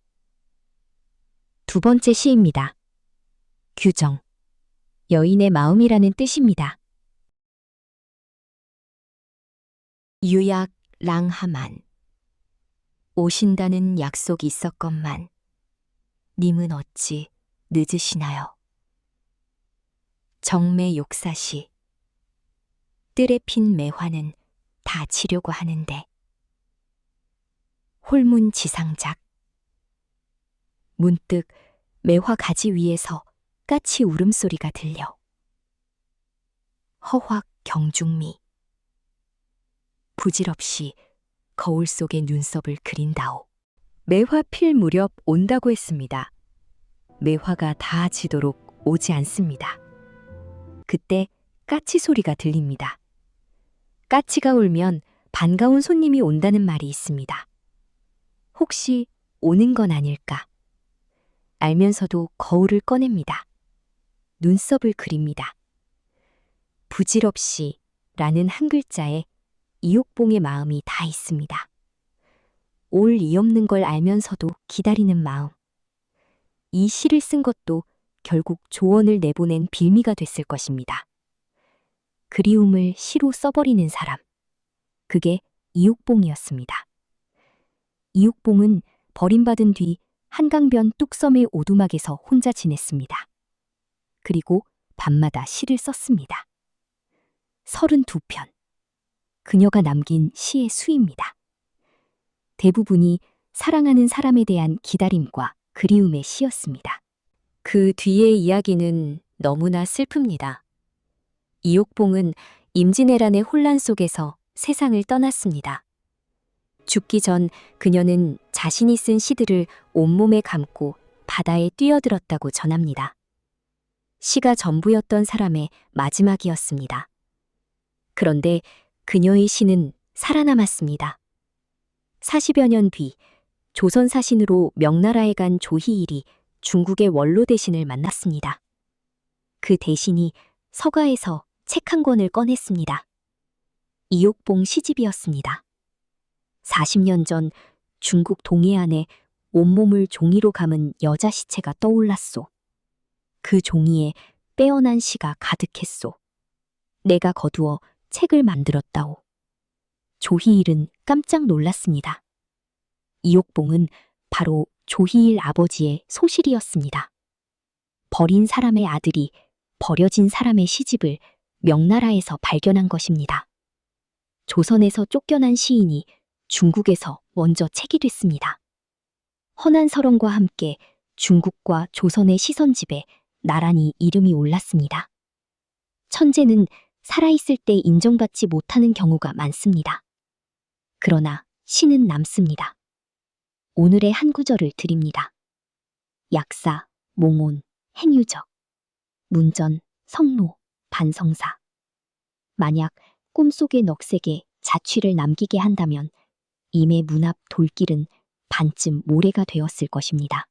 두 번째 시입니다. 규정. 여인의 마음이라는 뜻입니다. 유약 랑하만. 오신다는 약속이 있었건만 님은 어찌 늦으시나요? 정매 욕사시. 뜰에 핀 매화는 다 치려고 하는데. 홀문지상작. 문득 매화 가지 위에서 까치 울음소리가 들려. 허확 경중미. 부질없이 거울 속의 눈썹을 그린다오. 매화 필 무렵 온다고 했습니다. 매화가 다 지도록 오지 않습니다. 그때 까치 소리가 들립니다. 까치가 울면 반가운 손님이 온다는 말이 있습니다. 혹시 오는 건 아닐까? 알면서도 거울을 꺼냅니다. 눈썹을 그립니다. 부질없이 라는 한 글자에 이옥봉의 마음이 다 있습니다. 올 이 없는 걸 알면서도 기다리는 마음. 이 시를 쓴 것도 결국 조언을 내보낸 빌미가 됐을 것입니다. 그리움을 시로 써버리는 사람. 그게 이옥봉이었습니다. 이옥봉은 버림받은 뒤 한강변 뚝섬의 오두막에서 혼자 지냈습니다. 그리고 밤마다 시를 썼습니다. 32편. 그녀가 남긴 시의 수입니다. 대부분이 사랑하는 사람에 대한 기다림과 그리움의 시였습니다. 그 뒤의 이야기는 너무나 슬픕니다. 이옥봉은 임진왜란의 혼란 속에서 세상을 떠났습니다. 죽기 전 그녀는 자신이 쓴 시들을 온몸에 감고 바다에 뛰어들었다고 전합니다. 시가 전부였던 사람의 마지막이었습니다. 그런데 그녀의 시는 살아남았습니다. 40여 년 뒤 조선 사신으로 명나라에 간 조희일이 중국의 원로 대신을 만났습니다. 그 대신이 서가에서 책 한 권을 꺼냈습니다. 이옥봉 시집이었습니다. 40년 전 중국 동해안에 온몸을 종이로 감은 여자 시체가 떠올랐소. 그 종이에 빼어난 시가 가득했소. 내가 거두어 책을 만들었다오. 조희일은 깜짝 놀랐습니다. 이옥봉은 바로 조희일 아버지의 소실이었습니다. 버린 사람의 아들이 버려진 사람의 시집을 명나라에서 발견한 것입니다. 조선에서 쫓겨난 시인이 중국에서 먼저 책이 됐습니다. 허난 서론과 함께 중국과 조선의 시선집에 나란히 이름이 올랐습니다. 천재는 살아있을 때 인정받지 못하는 경우가 많습니다. 그러나 시는 남습니다. 오늘의 한 구절을 드립니다. 약사, 몽온, 행유적, 문전, 성노, 반성사. 만약 꿈속의 넋에게 자취를 남기게 한다면 임의 문 앞 돌길은 반쯤 모래가 되었을 것입니다.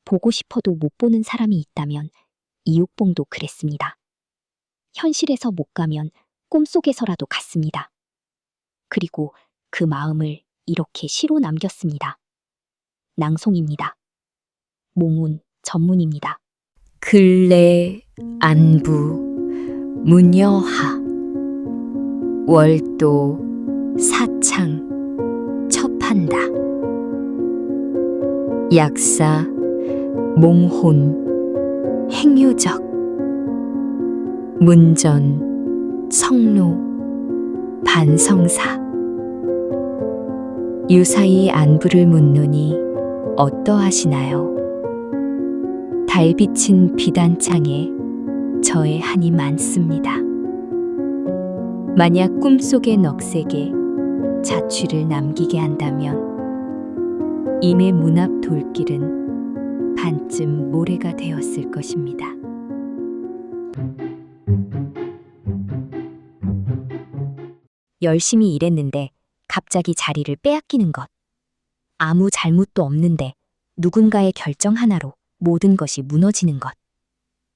보고 싶어도 못 보는 사람이 있다면 이옥봉도 그랬습니다. 현실에서 못 가면 꿈속에서라도 갔습니다. 그리고 그 마음을 이렇게 시로 남겼습니다. 낭송입니다. 몽운 전문입니다. 근래 안부 문여하 월도 사창 첩한다. 약사 몽혼 행유적 문전 성노 반성사. 유사히 안부를 묻노니 어떠하시나요? 달비친 비단창에 저의 한이 많습니다. 만약 꿈속의 넋에게 자취를 남기게 한다면 임의 문 앞 돌길은 반쯤 모래가 되었을 것입니다. 열심히 일했는데 갑자기 자리를 빼앗기는 것. 아무 잘못도 없는데 누군가의 결정 하나로 모든 것이 무너지는 것.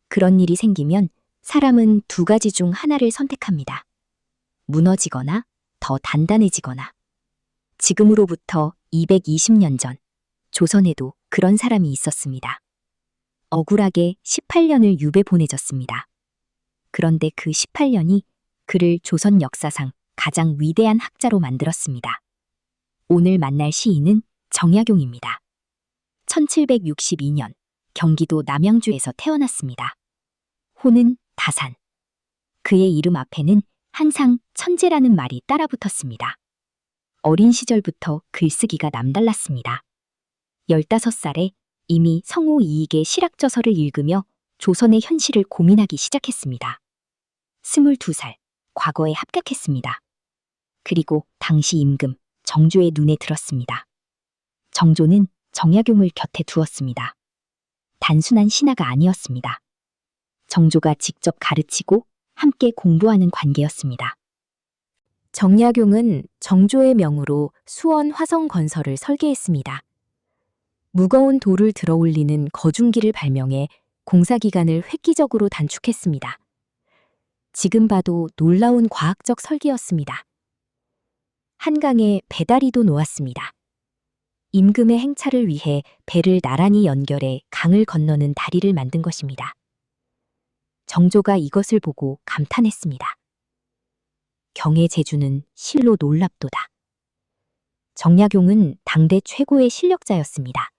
그런 일이 생기면 사람은 두 가지 중 하나를 선택합니다. 무너지거나 더 단단해지거나. 지금으로부터 220년 전 조선에도 그런 사람이 있었습니다. 억울하게 18년을 유배 보내졌습니다. 그런데 그 18년이 그를 조선 역사상 가장 위대한 학자로 만들었습니다. 오늘 만날 시인은 정약용입니다. 1762년 경기도 남양주에서 태어났습니다. 호는 다산. 그의 이름 앞에는 항상 천재라는 말이 따라붙었습니다. 어린 시절부터 글쓰기가 남달랐습니다. 15살에 이미 성호 이익의 실학저서를 읽으며 조선의 현실을 고민하기 시작했습니다. 22살, 과거에 합격했습니다. 그리고 당시 임금, 정조의 눈에 들었습니다. 정조는 정약용을 곁에 두었습니다. 단순한 신하가 아니었습니다. 정조가 직접 가르치고 함께 공부하는 관계였습니다. 정약용은 정조의 명으로 수원 화성 건설을 설계했습니다. 무거운 돌을 들어올리는 거중기를 발명해 공사 기간을 획기적으로 단축했습니다. 지금 봐도 놀라운 과학적 설계였습니다. 한강에 배다리도 놓았습니다. 임금의 행차를 위해 배를 나란히 연결해 강을 건너는 다리를 만든 것입니다. 정조가 이것을 보고 감탄했습니다. 경의 재주는 실로 놀랍도다. 정약용은 당대 최고의 실력자였습니다.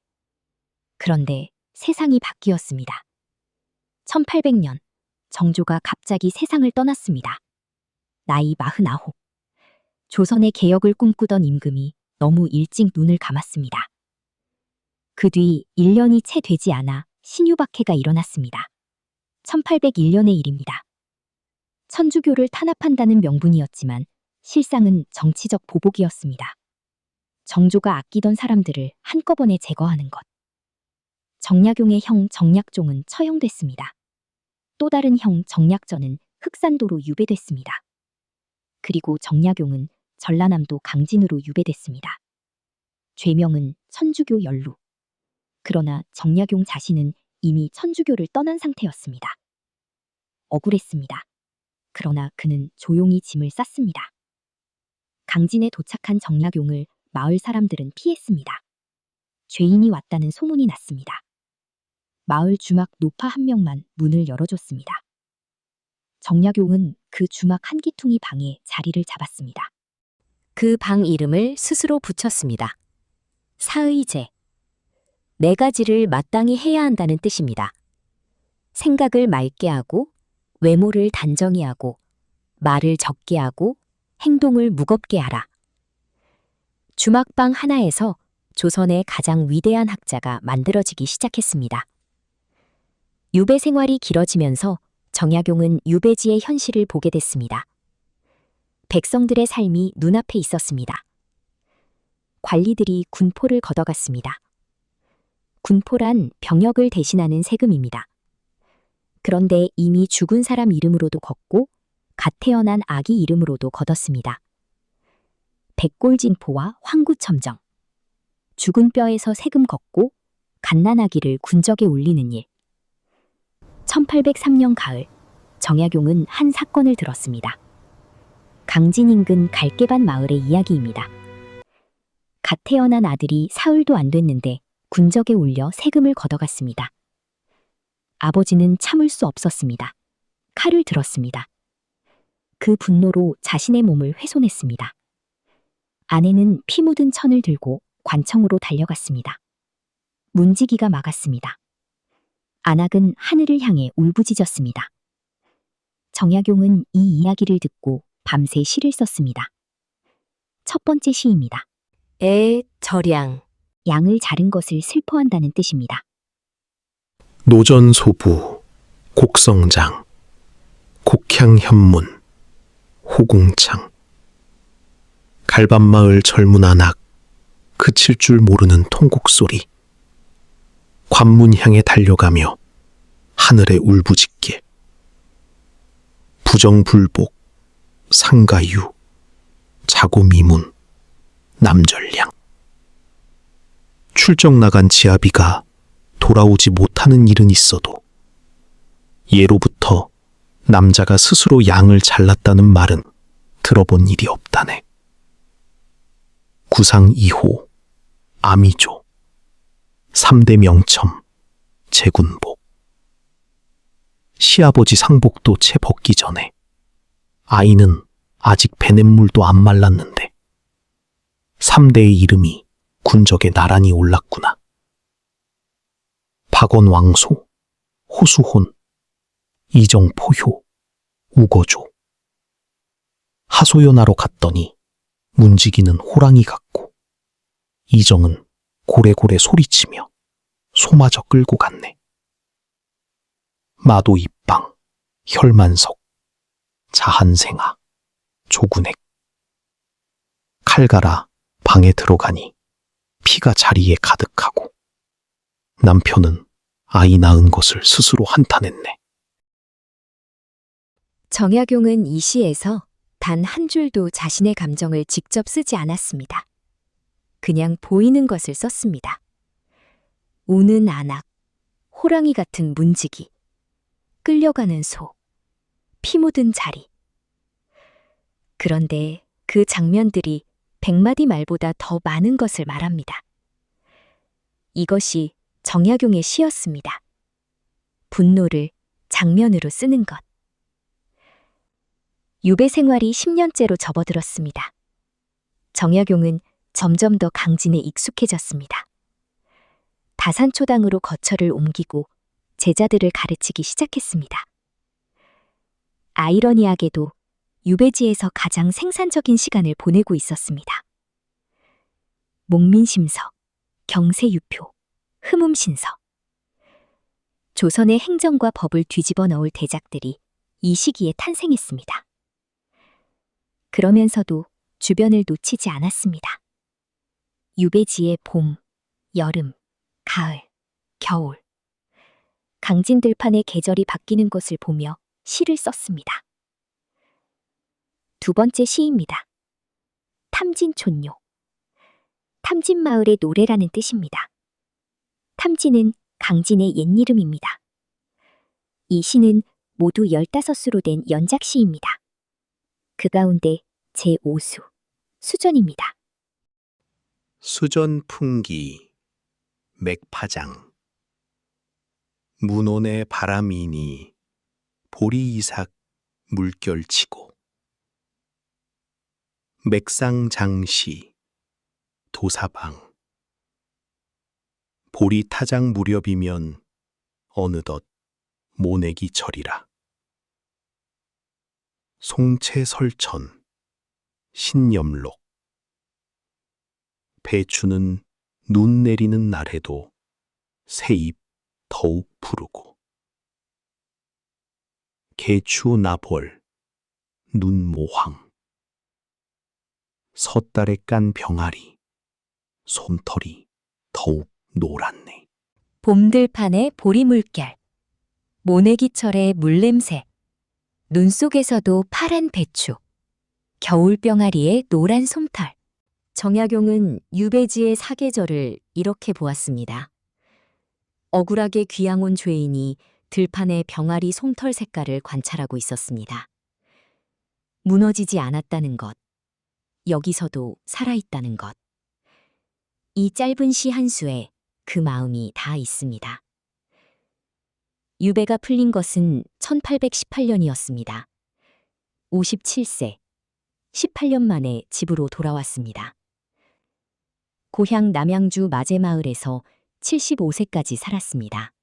그런데 세상이 바뀌었습니다. 1800년, 정조가 갑자기 세상을 떠났습니다. 나이 49. 조선의 개혁을 꿈꾸던 임금이 너무 일찍 눈을 감았습니다. 그 뒤 1년이 채 되지 않아 신유박해가 일어났습니다. 1801년의 일입니다. 천주교를 탄압한다는 명분이었지만 실상은 정치적 보복이었습니다. 정조가 아끼던 사람들을 한꺼번에 제거하는 것. 정약용의 형 정약종은 처형됐습니다. 또 다른 형 정약전은 흑산도로 유배됐습니다. 그리고 정약용은 전라남도 강진으로 유배됐습니다. 죄명은 천주교 연루. 그러나 정약용 자신은 이미 천주교를 떠난 상태였습니다. 억울했습니다. 그러나 그는 조용히 짐을 쌌습니다. 강진에 도착한 정약용을 마을 사람들은 피했습니다. 죄인이 왔다는 소문이 났습니다. 마을 주막 노파 한 명만 문을 열어줬습니다. 정약용은 그 주막 한 기퉁이 방에 자리를 잡았습니다. 그 방 이름을 스스로 붙였습니다. 사의제. 4가지를 마땅히 해야 한다는 뜻입니다. 생각을 맑게 하고, 외모를 단정히 하고, 말을 적게 하고, 행동을 무겁게 하라. 주막방 하나에서 조선의 가장 위대한 학자가 만들어지기 시작했습니다. 유배 생활이 길어지면서 정약용은 유배지의 현실을 보게 됐습니다. 백성들의 삶이 눈앞에 있었습니다. 관리들이 군포를 걷어갔습니다. 군포란 병역을 대신하는 세금입니다. 그런데 이미 죽은 사람 이름으로도 걷고 갓 태어난 아기 이름으로도 걷었습니다. 백골진포와 황구첨정. 죽은 뼈에서 세금 걷고 갓난아기를 군적에 올리는 일. 1803년 가을, 정약용은 한 사건을 들었습니다. 강진 인근 갈개반 마을의 이야기입니다. 갓 태어난 아들이 사흘도 안 됐는데 군적에 올려 세금을 걷어갔습니다. 아버지는 참을 수 없었습니다. 칼을 들었습니다. 그 분노로 자신의 몸을 훼손했습니다. 아내는 피 묻은 천을 들고 관청으로 달려갔습니다. 문지기가 막았습니다. 안악은 하늘을 향해 울부짖었습니다. 정약용은 이 이야기를 듣고 밤새 시를 썼습니다. 첫 번째 시입니다. 절양. 양을 자른 것을 슬퍼한다는 뜻입니다. 노전소부, 곡성장, 곡향현문, 호궁창. 갈반마을 젊은 안악, 그칠 줄 모르는 통곡소리. 관문 향해 달려가며 하늘에 울부짖게. 부정불복, 상가유, 자고미문, 남전량. 출정 나간 지아비가 돌아오지 못하는 일은 있어도 예로부터 남자가 스스로 양을 잘랐다는 말은 들어본 일이 없다네. 구상 2호, 아미조, 3대 명첨, 제군복. 시아버지 상복도 채 벗기 전에 아이는 아직 배냇물도 안 말랐는데 3대의 이름이 군적에 나란히 올랐구나. 박원왕소, 호수혼, 이정포효, 우거조. 하소연하러 갔더니 문지기는 호랑이 같고 이정은 고래고래 소리치며 소마저 끌고 갔네. 마도 입방, 혈만석, 자한생아, 조군액. 칼갈아 방에 들어가니 피가 자리에 가득하고 남편은 아이 낳은 것을 스스로 한탄했네. 정약용은 이 시에서 단 한 줄도 자신의 감정을 직접 쓰지 않았습니다. 그냥 보이는 것을 썼습니다. 우는 안악, 호랑이 같은 문지기, 끌려가는 소, 피 묻은 자리. 그런데 그 장면들이 100마디 말보다 더 많은 것을 말합니다. 이것이 정약용의 시였습니다. 분노를 장면으로 쓰는 것. 유배 생활이 10년째로 접어들었습니다. 정약용은 점점 더 강진에 익숙해졌습니다. 다산초당으로 거처를 옮기고 제자들을 가르치기 시작했습니다. 아이러니하게도 유배지에서 가장 생산적인 시간을 보내고 있었습니다. 목민심서, 경세유표, 흠음신서. 조선의 행정과 법을 뒤집어 넣을 대작들이 이 시기에 탄생했습니다. 그러면서도 주변을 놓치지 않았습니다. 유배지의 봄, 여름, 가을, 겨울. 강진들판의 계절이 바뀌는 것을 보며 시를 썼습니다. 두 번째 시입니다. 탐진촌요. 탐진마을의 노래라는 뜻입니다. 탐진은 강진의 옛 이름입니다. 이 시는 모두 15수로 된 연작시입니다. 그 가운데 제5수, 수전입니다. 수전풍기, 맥파장. 문온의 바람이니 보리이삭 물결치고. 맥상장시, 도사방. 보리타장 무렵이면 어느덧 모내기철이라. 송채설천, 신염록. 배추는 눈 내리는 날에도 새잎 더욱 푸르고. 개추나벌, 눈모황. 섣달에 깐 병아리, 솜털이 더욱 노랗네. 봄들판의 보리물결, 모내기철의 물냄새, 눈 속에서도 파란 배추, 겨울병아리의 노란 솜털. 정약용은 유배지의 사계절을 이렇게 보았습니다. 억울하게 귀양 온 죄인이 들판의 병아리 솜털 색깔을 관찰하고 있었습니다. 무너지지 않았다는 것, 여기서도 살아있다는 것. 이 짧은 시 한 수에 그 마음이 다 있습니다. 유배가 풀린 것은 1818년이었습니다. 57세, 18년 만에 집으로 돌아왔습니다. 고향 남양주 마제마을에서 75세까지 살았습니다.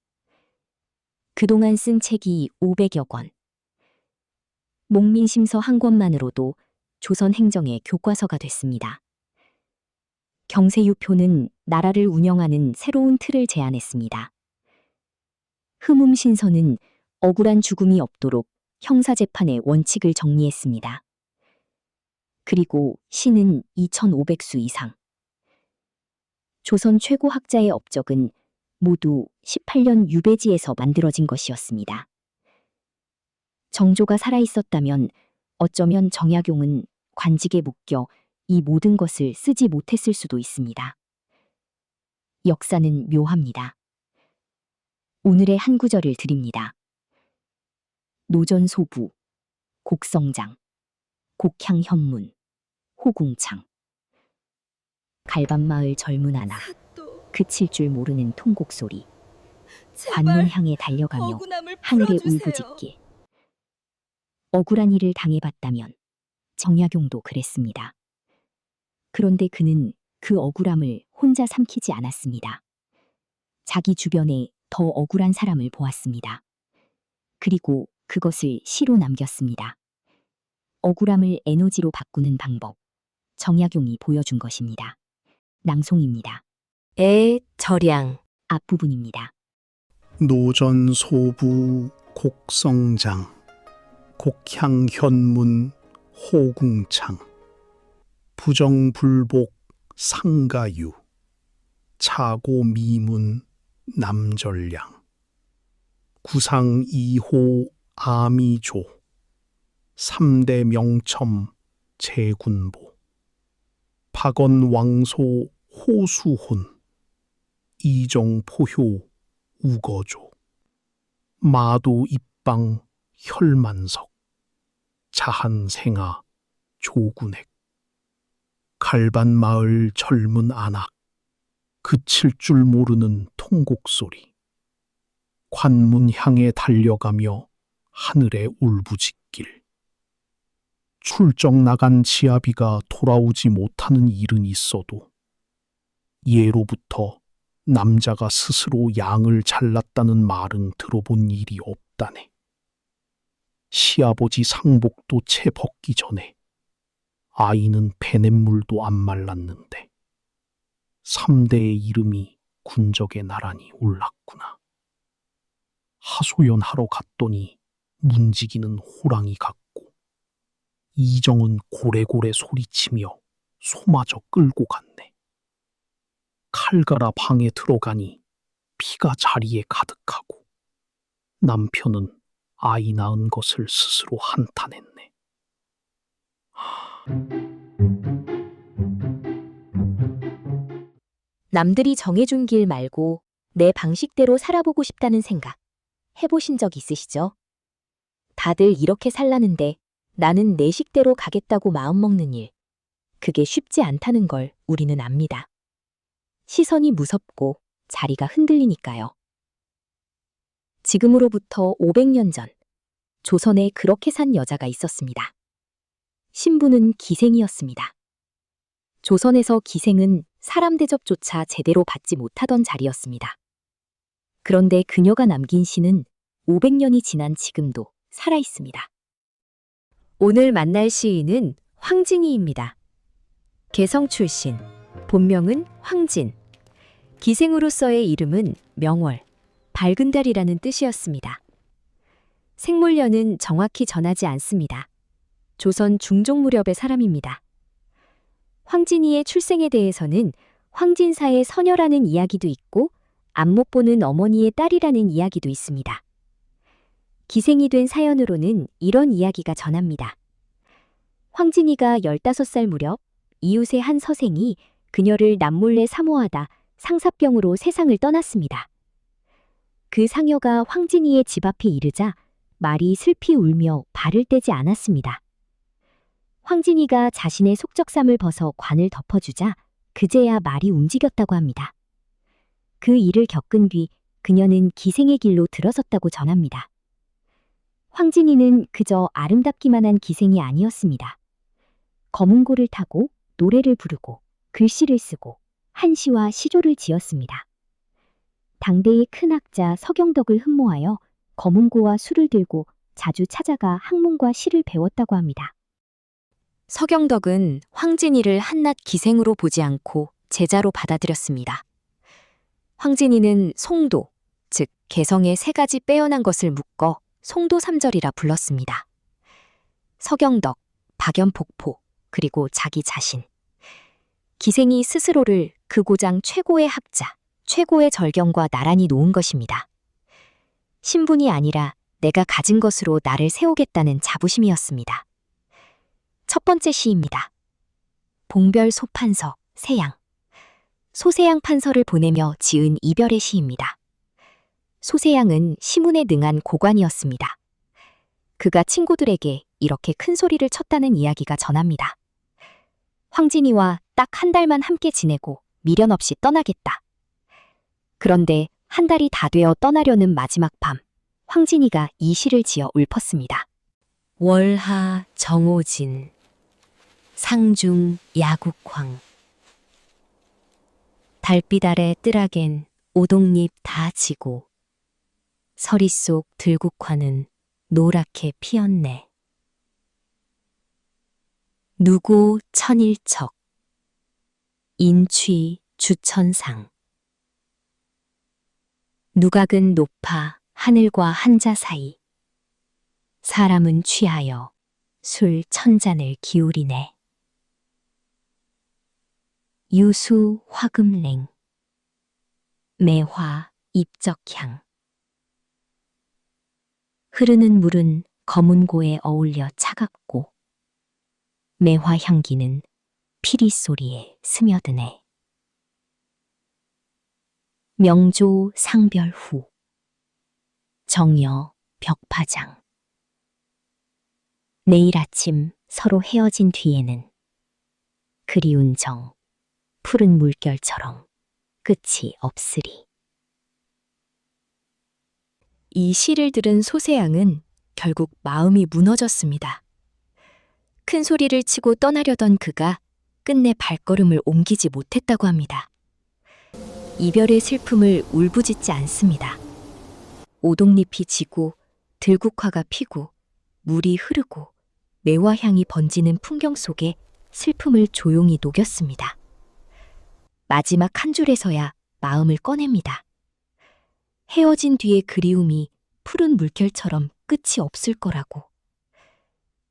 그동안 쓴 책이 500여 권. 목민심서 한 권만으로도 조선 행정의 교과서가 됐습니다. 경세유표는 나라를 운영하는 새로운 틀을 제안했습니다. 흠음신서는 억울한 죽음이 없도록 형사재판의 원칙을 정리했습니다. 그리고 시는 2500수 이상. 조선 최고 학자의 업적은 모두 18년 유배지에서 만들어진 것이었습니다. 정조가 살아있었다면 어쩌면 정약용은 관직에 묶여 이 모든 것을 쓰지 못했을 수도 있습니다. 역사는 묘합니다. 오늘의 한 구절을 드립니다. 노전소부, 곡성장, 곡향현문, 호궁창. 갈반마을 젊은 하나, 그칠 줄 모르는 통곡소리. 관문 향해 달려가며 하늘에 울부짖기. 억울한 일을 당해봤다면 정약용도 그랬습니다. 그런데 그는 그 억울함을 혼자 삼키지 않았습니다. 자기 주변에 더 억울한 사람을 보았습니다. 그리고 그것을 시로 남겼습니다. 억울함을 에너지로 바꾸는 방법. 정약용이 보여준 것입니다. 낭송입니다. 절양 앞부분입니다. 노전소부 곡성장 곡향현문 호궁창 부정불복 상가유 차고미문 남절량 구상이호 아미조 삼대 명첨 제군보 박원왕소 호수혼 이정포효 우거조 마도입방 혈만석 자한생아 조군액 갈반마을 젊은 안악 그칠 줄 모르는 통곡소리 관문 향해 달려가며 하늘에 울부짖길 출정 나간 지아비가 돌아오지 못하는 일은 있어도 예로부터 남자가 스스로 양을 잘랐다는 말은 들어본 일이 없다네. 시아버지 상복도 채 벗기 전에 아이는 배냇물도 안 말랐는데 3대의 이름이 군적에 나란히 올랐구나. 하소연하러 갔더니 문지기는 호랑이 같고 이정은 고래고래 소리치며 소마저 끌고 갔네. 칼갈아 방에 들어가니 피가 자리에 가득하고 남편은 아이 낳은 것을 스스로 한탄했네. 남들이 정해준 길 말고 내 방식대로 살아보고 싶다는 생각 해보신 적 있으시죠? 다들 이렇게 살라는데 나는 내 식대로 가겠다고 마음먹는 일. 그게 쉽지 않다는 걸 우리는 압니다. 시선이 무섭고 자리가 흔들리니까요. 지금으로부터 500년 전 조선에 그렇게 산 여자가 있었습니다. 신부는 기생이었습니다. 조선에서 기생은 사람 대접조차 제대로 받지 못하던 자리였습니다. 그런데 그녀가 남긴 시는 500년이 지난 지금도 살아있습니다. 오늘 만날 시인은 황진이입니다. 개성 출신, 본명은 황진. 기생으로서의 이름은 명월, 밝은 달이라는 뜻이었습니다. 생물년은 정확히 전하지 않습니다. 조선 중종 무렵의 사람입니다. 황진이의 출생에 대해서는 황진사의 서녀라는 이야기도 있고 안못 보는 어머니의 딸이라는 이야기도 있습니다. 기생이 된 사연으로는 이런 이야기가 전합니다. 황진이가 15살 무렵 이웃의 한 서생이 그녀를 남몰래 사모하다 상사병으로 세상을 떠났습니다. 그 상여가 황진이의 집 앞에 이르자 말이 슬피 울며 발을 떼지 않았습니다. 황진이가 자신의 속적삼을 벗어 관을 덮어주자 그제야 말이 움직였다고 합니다. 그 일을 겪은 뒤 그녀는 기생의 길로 들어섰다고 전합니다. 황진이는 그저 아름답기만 한 기생이 아니었습니다. 검은고를 타고 노래를 부르고 글씨를 쓰고 한시와 시조를 지었습니다. 당대의 큰 학자 서경덕을 흠모하여 검은고와 술을 들고 자주 찾아가 학문과 시를 배웠다고 합니다. 서경덕은 황진이를 한낱 기생으로 보지 않고 제자로 받아들였습니다. 황진이는 송도, 즉 개성의 3가지 빼어난 것을 묶어 송도삼절이라 불렀습니다. 서경덕, 박연폭포, 그리고 자기 자신. 기생이 스스로를 그 고장 최고의 학자, 최고의 절경과 나란히 놓은 것입니다. 신분이 아니라 내가 가진 것으로 나를 세우겠다는 자부심이었습니다. 첫 번째 시입니다. 봉별 소판서, 세양. 소세양 판서를 보내며 지은 이별의 시입니다. 소세양은 시문에 능한 고관이었습니다. 그가 친구들에게 이렇게 큰 소리를 쳤다는 이야기가 전합니다. 황진이와 딱 한 달만 함께 지내고 미련 없이 떠나겠다. 그런데 한 달이 다 되어 떠나려는 마지막 밤, 황진이가 이 시를 지어 읊었습니다. 월하 정오진, 상중 야국황. 달빛 아래 뜰하겐 오동잎 다 지고 서리 속 들국화는 노랗게 피었네. 누고 천일척, 인취 주천상. 누각은 높아 하늘과 한자 사이. 사람은 취하여 술 천잔을 기울이네. 유수 화금랭, 매화 입적향. 흐르는 물은 검은 고에 어울려 차갑고 매화 향기는 피리 소리에 스며드네. 명조 상별 후, 정여 벽파장. 내일 아침 서로 헤어진 뒤에는 그리운 정, 푸른 물결처럼 끝이 없으리. 이 시를 들은 소세양은 결국 마음이 무너졌습니다. 큰 소리를 치고 떠나려던 그가 끝내 발걸음을 옮기지 못했다고 합니다. 이별의 슬픔을 울부짖지 않습니다. 오동잎이 지고 들국화가 피고 물이 흐르고 매화향이 번지는 풍경 속에 슬픔을 조용히 녹였습니다. 마지막 한 줄에서야 마음을 꺼냅니다. 헤어진 뒤의 그리움이 푸른 물결처럼 끝이 없을 거라고.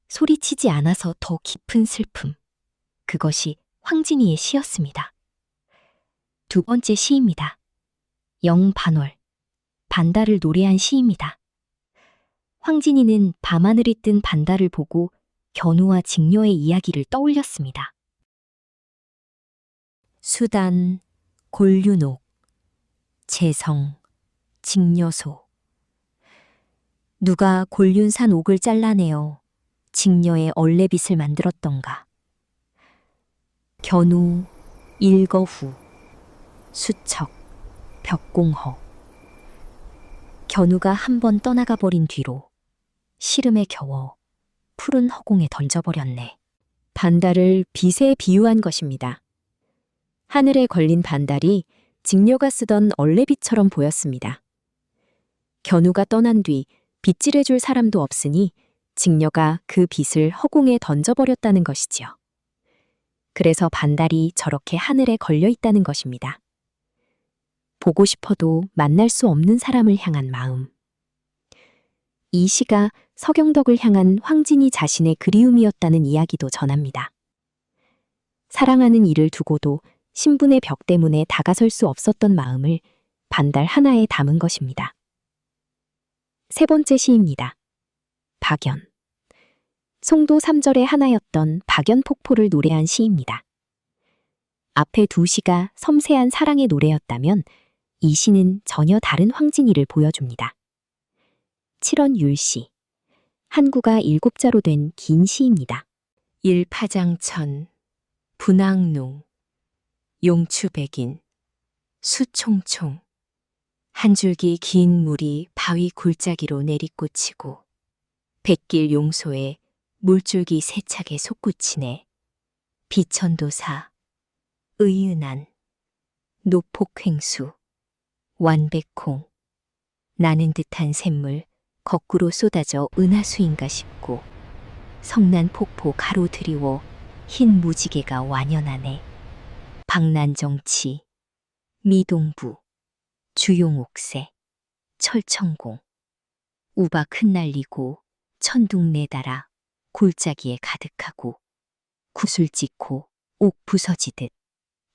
소리치지 않아서 더 깊은 슬픔. 그것이 황진이의 시였습니다. 두 번째 시입니다. 영반월, 반달을 노래한 시입니다. 황진이는 밤하늘이 뜬 반달을 보고 견우와 직녀의 이야기를 떠올렸습니다. 수단, 골륜옥, 재성, 직녀소. 누가 골륜산 옥을 잘라내어 직녀의 얼레빗을 만들었던가. 견우, 일거후, 수척, 벽공허. 견우가 한 번 떠나가 버린 뒤로 시름에 겨워 푸른 허공에 던져버렸네. 반달을 빛에 비유한 것입니다. 하늘에 걸린 반달이 직녀가 쓰던 얼레빗처럼 보였습니다. 견우가 떠난 뒤 빗질해줄 사람도 없으니 직녀가 그 빛을 허공에 던져버렸다는 것이지요. 그래서 반달이 저렇게 하늘에 걸려 있다는 것입니다. 보고 싶어도 만날 수 없는 사람을 향한 마음. 이 시가 서경덕을 향한 황진이 자신의 그리움이었다는 이야기도 전합니다. 사랑하는 이를 두고도 신분의 벽 때문에 다가설 수 없었던 마음을 반달 하나에 담은 것입니다. 세 번째 시입니다. 박연. 송도 3절의 하나였던 박연폭포를 노래한 시입니다. 앞에 두 시가 섬세한 사랑의 노래였다면 이 시는 전혀 다른 황진이를 보여줍니다. 7원 율시. 한 구가 7자로 된 긴 시입니다. 일파장천, 분황농, 용추백인, 수총총. 한 줄기 긴 물이 바위 골짜기로 내리꽂히고 백길 용소에 물줄기 세차게 솟구치네. 비천도사, 의은안, 노폭횡수, 완백콩. 나는 듯한 샘물 거꾸로 쏟아져 은하수인가 싶고 성난 폭포 가로 드리워 흰 무지개가 완연하네. 박난정치, 미동부, 주용옥새, 철천공. 우박 흩날리고 천둥 내달아 골짜기에 가득하고 구슬 찍고 옥 부서지듯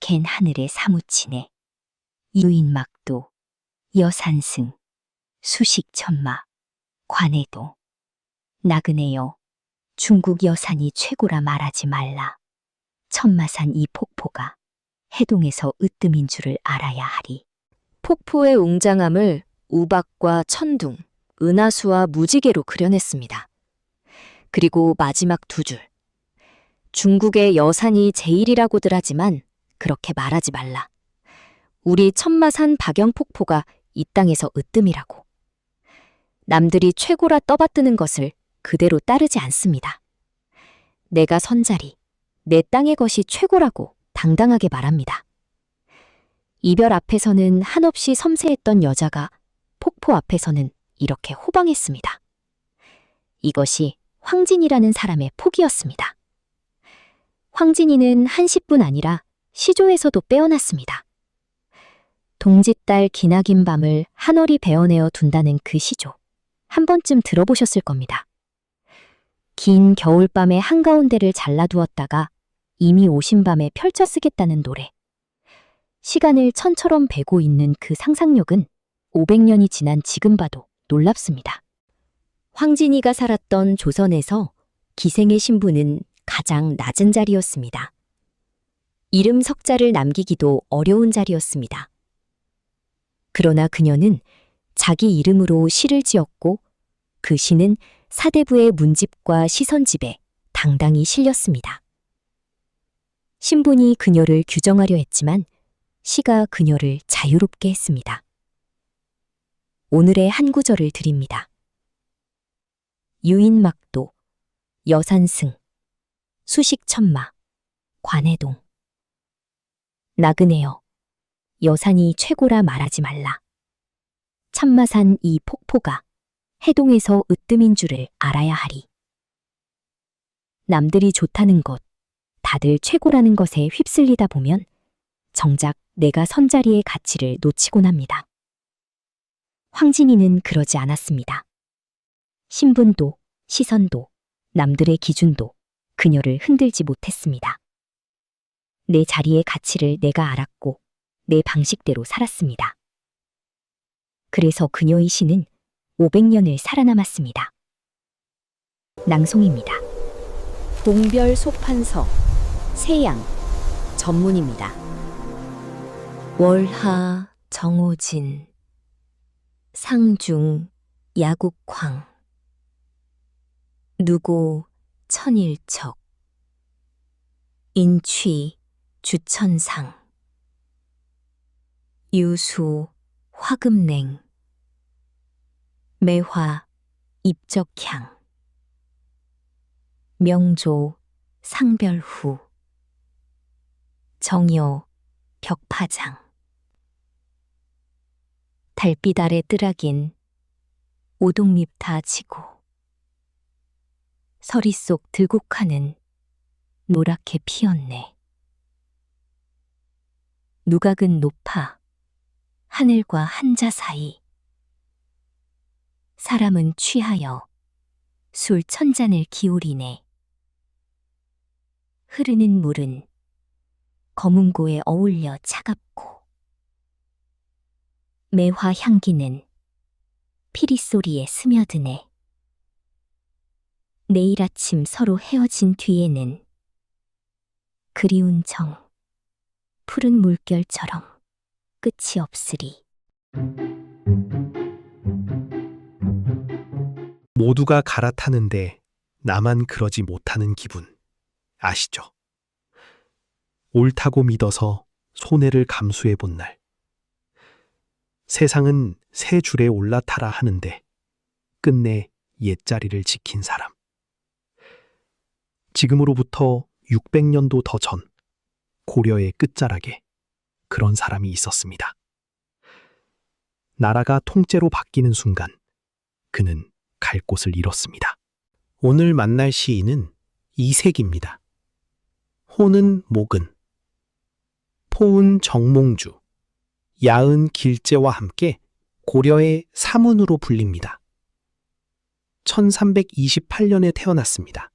갠 하늘에 사무치네. 유인막도, 여산승, 수식천마, 관해도. 나그네여, 중국 여산이 최고라 말하지 말라. 천마산 이 폭포가 해동에서 으뜸인 줄을 알아야 하리. 폭포의 웅장함을 우박과 천둥, 은하수와 무지개로 그려냈습니다. 그리고 마지막 두 줄. 중국의 여산이 제일이라고들 하지만 그렇게 말하지 말라. 우리 천마산 박연폭포가 이 땅에서 으뜸이라고. 남들이 최고라 떠받드는 것을 그대로 따르지 않습니다. 내가 선자리, 내 땅의 것이 최고라고 당당하게 말합니다. 이별 앞에서는 한없이 섬세했던 여자가 폭포 앞에서는 이렇게 호방했습니다. 이것이 황진이라는 사람의 포기였습니다. 황진이는 한시뿐 아니라 시조에서도 빼어났습니다. 동짓달 기나긴 밤을 한월이 베어내어 둔다는 그 시조, 한 번쯤 들어보셨을 겁니다. 긴 겨울밤의 한가운데를 잘라두었다가 이미 오신 밤에 펼쳐 쓰겠다는 노래. 시간을 천처럼 베고 있는 그 상상력은 500년이 지난 지금 봐도 놀랍습니다. 황진이가 살았던 조선에서 기생의 신부는 가장 낮은 자리였습니다. 이름 석자를 남기기도 어려운 자리였습니다. 그러나 그녀는 자기 이름으로 시를 지었고 그 시는 사대부의 문집과 시선집에 당당히 실렸습니다. 신분이 그녀를 규정하려 했지만 시가 그녀를 자유롭게 했습니다. 오늘의 한 구절을 드립니다. 유인막도, 여산승, 수식천마, 관해동. 나그네여, 여산이 최고라 말하지 말라. 참마산 이 폭포가 해동에서 으뜸인 줄을 알아야 하리. 남들이 좋다는 것, 다들 최고라는 것에 휩쓸리다 보면 정작 내가 선 자리의 가치를 놓치곤 합니다. 황진이는 그러지 않았습니다. 신분도, 시선도, 남들의 기준도 그녀를 흔들지 못했습니다. 내 자리의 가치를 내가 알았고 내 방식대로 살았습니다. 그래서 그녀의 시는 500년을 살아남았습니다. 낭송입니다. 봉별 소판서, 세양, 전문입니다. 월하, 정오진, 상중, 야국황, 누고, 천일척, 인취, 주천상, 유수, 화금냉, 매화, 입적향, 명조, 상별후, 정여, 벽파장, 달빛 아래 뜨락인 오동잎 다 지고 서리 속 들국화는 노랗게 피었네. 누각은 높아 하늘과 한자 사이 사람은 취하여 술 천잔을 기울이네. 흐르는 물은 거문고에 어울려 차갑고 매화 향기는 피리 소리에 스며드네. 내일 아침 서로 헤어진 뒤에는 그리운 정, 푸른 물결처럼 끝이 없으리. 모두가 갈아타는데 나만 그러지 못하는 기분 아시죠? 옳다고 믿어서 손해를 감수해 본 날. 세상은 새 줄에 올라타라 하는데 끝내 옛자리를 지킨 사람. 지금으로부터 600년도 더 전 고려의 끝자락에 그런 사람이 있었습니다. 나라가 통째로 바뀌는 순간 그는 갈 곳을 잃었습니다. 오늘 만날 시인은 이색입니다. 호는 목은, 포은 정몽주, 야은 길재와 함께 고려의 사문으로 불립니다. 1328년에 태어났습니다.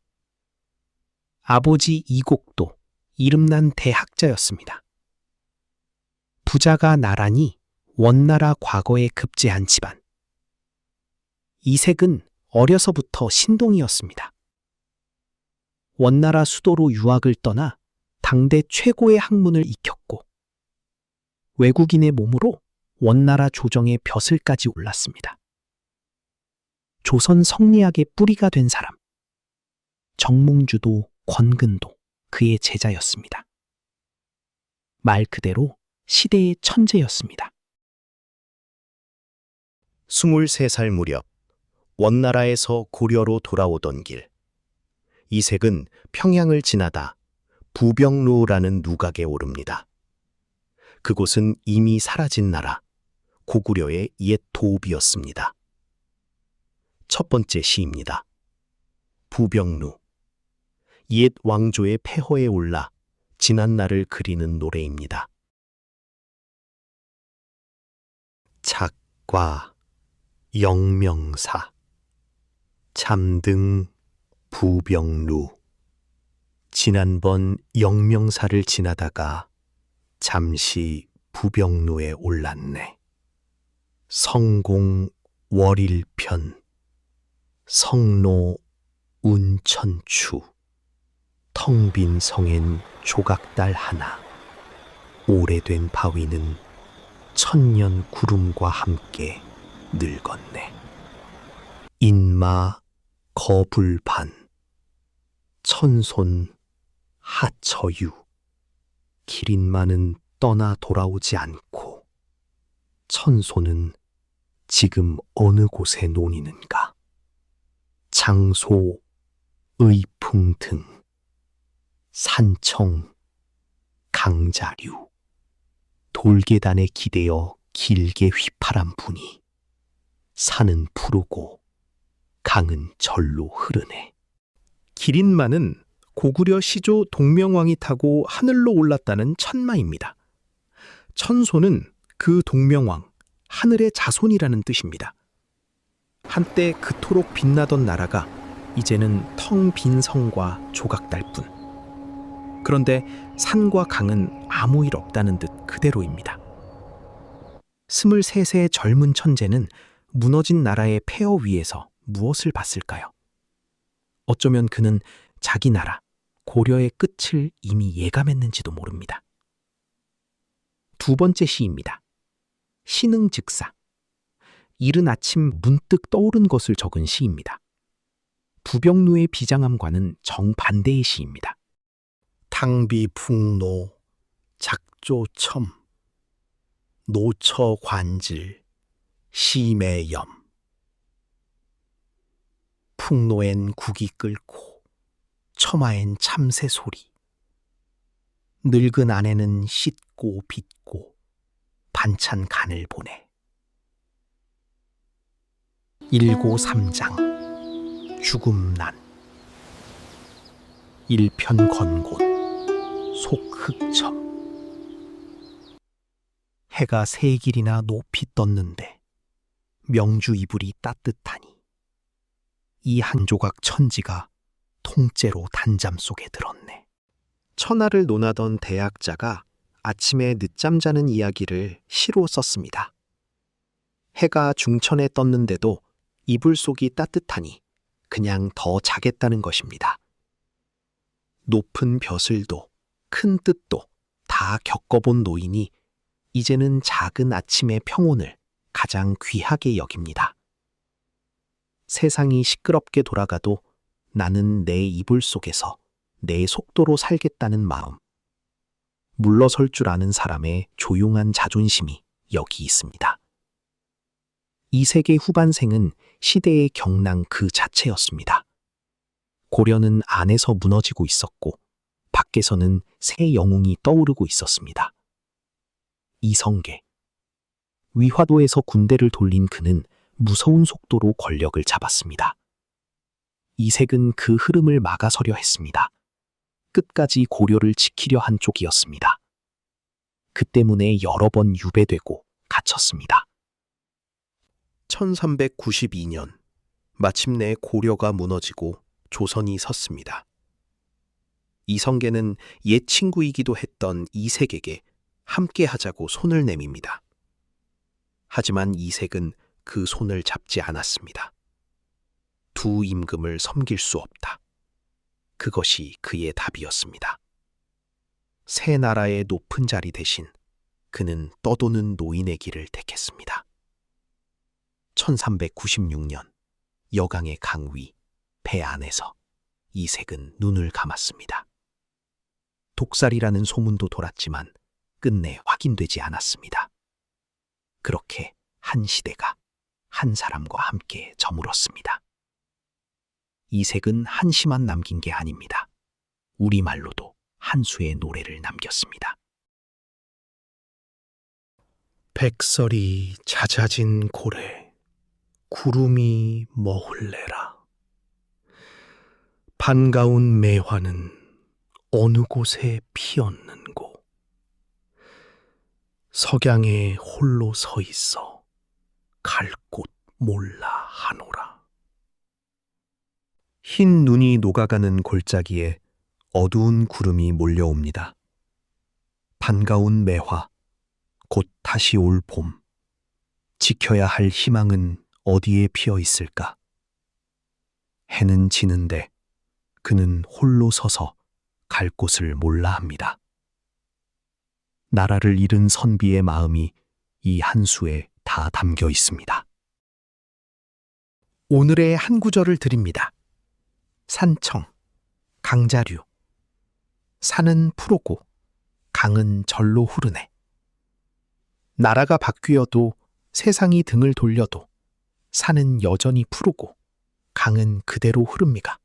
아버지 이곡도 이름난 대학자였습니다. 부자가 나란히 원나라 과거에 급제한 집안. 이색은 어려서부터 신동이었습니다. 원나라 수도로 유학을 떠나 당대 최고의 학문을 익혔고 외국인의 몸으로 원나라 조정의 벼슬까지 올랐습니다. 조선 성리학의 뿌리가 된 사람. 정몽주도 권근도 그의 제자였습니다. 말 그대로 시대의 천재였습니다. 23살 무렵 원나라에서 고려로 돌아오던 길, 이색은 평양을 지나다 부병루라는 누각에 오릅니다. 그곳은 이미 사라진 나라 고구려의 옛 도읍이었습니다. 첫 번째 시입니다. 부병루. 옛 왕조의 폐허에 올라 지난 날을 그리는 노래입니다. 작과 영명사 잠등 부병루. 지난번 영명사를 지나다가 잠시 부병루에 올랐네. 성공 월일편 성로 운천추. 텅 빈 성엔 조각달 하나. 오래된 바위는 천년 구름과 함께 늙었네. 인마 거불반 천손 하처유. 기린마는 떠나 돌아오지 않고 천손은 지금 어느 곳에 논이는가. 장소 의풍 등 산청 강자류. 돌계단에 기대어 길게 휘파람 부니 산은 푸르고 강은 절로 흐르네. 기린마는 고구려 시조 동명왕이 타고 하늘로 올랐다는 천마입니다. 천소는 그 동명왕, 하늘의 자손이라는 뜻입니다. 한때 그토록 빛나던 나라가 이제는 텅 빈 성과 조각달뿐. 그런데 산과 강은 아무 일 없다는 듯 그대로입니다. 23세의 젊은 천재는 무너진 나라의 폐허 위에서 무엇을 봤을까요? 어쩌면 그는 자기 나라, 고려의 끝을 이미 예감했는지도 모릅니다. 두 번째 시입니다. 신흥즉사. 이른 아침 문득 떠오른 것을 적은 시입니다. 부병루의 비장함과는 정반대의 시입니다. 탕비풍노 작조첨 노처관질 심해염. 풍노엔 국이 끓고 처마엔 참새 소리. 늙은 아내는 씻고 빚고 반찬 간을 보내. 일고삼장 죽음난. 일편 건곤 속흑첨. 해가 세 길이나 높이 떴는데 명주 이불이 따뜻하니 이 한 조각 천지가 통째로 단잠 속에 들었네. 천하를 논하던 대학자가 아침에 늦잠 자는 이야기를 시로 썼습니다. 해가 중천에 떴는데도 이불 속이 따뜻하니 그냥 더 자겠다는 것입니다. 높은 벼슬도 큰 뜻도 다 겪어본 노인이 이제는 작은 아침의 평온을 가장 귀하게 여깁니다. 세상이 시끄럽게 돌아가도 나는 내 이불 속에서 내 속도로 살겠다는 마음. 물러설 줄 아는 사람의 조용한 자존심이 여기 있습니다. 이 세계 후반생은 시대의 경랑 그 자체였습니다. 고려는 안에서 무너지고 있었고 밖에서는 새 영웅이 떠오르고 있었습니다. 이성계. 위화도에서 군대를 돌린 그는 무서운 속도로 권력을 잡았습니다. 이색은 그 흐름을 막아서려 했습니다. 끝까지 고려를 지키려 한 쪽이었습니다. 그 때문에 여러 번 유배되고 갇혔습니다. 1392년 마침내 고려가 무너지고 조선이 섰습니다. 이성계는 옛 친구이기도 했던 이색에게 함께 하자고 손을 내밉니다. 하지만 이색은 그 손을 잡지 않았습니다. 두 임금을 섬길 수 없다. 그것이 그의 답이었습니다. 새 나라의 높은 자리 대신 그는 떠도는 노인의 길을 택했습니다. 1396년 여강의 강 위 배 안에서 이색은 눈을 감았습니다. 독살이라는 소문도 돌았지만 끝내 확인되지 않았습니다. 그렇게 한 시대가 한 사람과 함께 저물었습니다. 이색은 한시만 남긴 게 아닙니다. 우리말로도 한 수의 노래를 남겼습니다. 백설이 잦아진 고래 구름이 머울래라. 반가운 매화는 어느 곳에 피었는고. 석양에 홀로 서 있어 갈 곳 몰라 하노라. 흰 눈이 녹아가는 골짜기에 어두운 구름이 몰려옵니다. 반가운 매화, 곧 다시 올 봄. 지켜야 할 희망은 어디에 피어 있을까? 해는 지는데 그는 홀로 서서 갈 곳을 몰라 합니다. 나라를 잃은 선비의 마음이 이 한 수에 다 담겨 있습니다. 오늘의 한 구절을 드립니다. 산청, 강자류. 산은 푸르고 강은 절로 흐르네. 나라가 바뀌어도 세상이 등을 돌려도 산은 여전히 푸르고 강은 그대로 흐릅니다.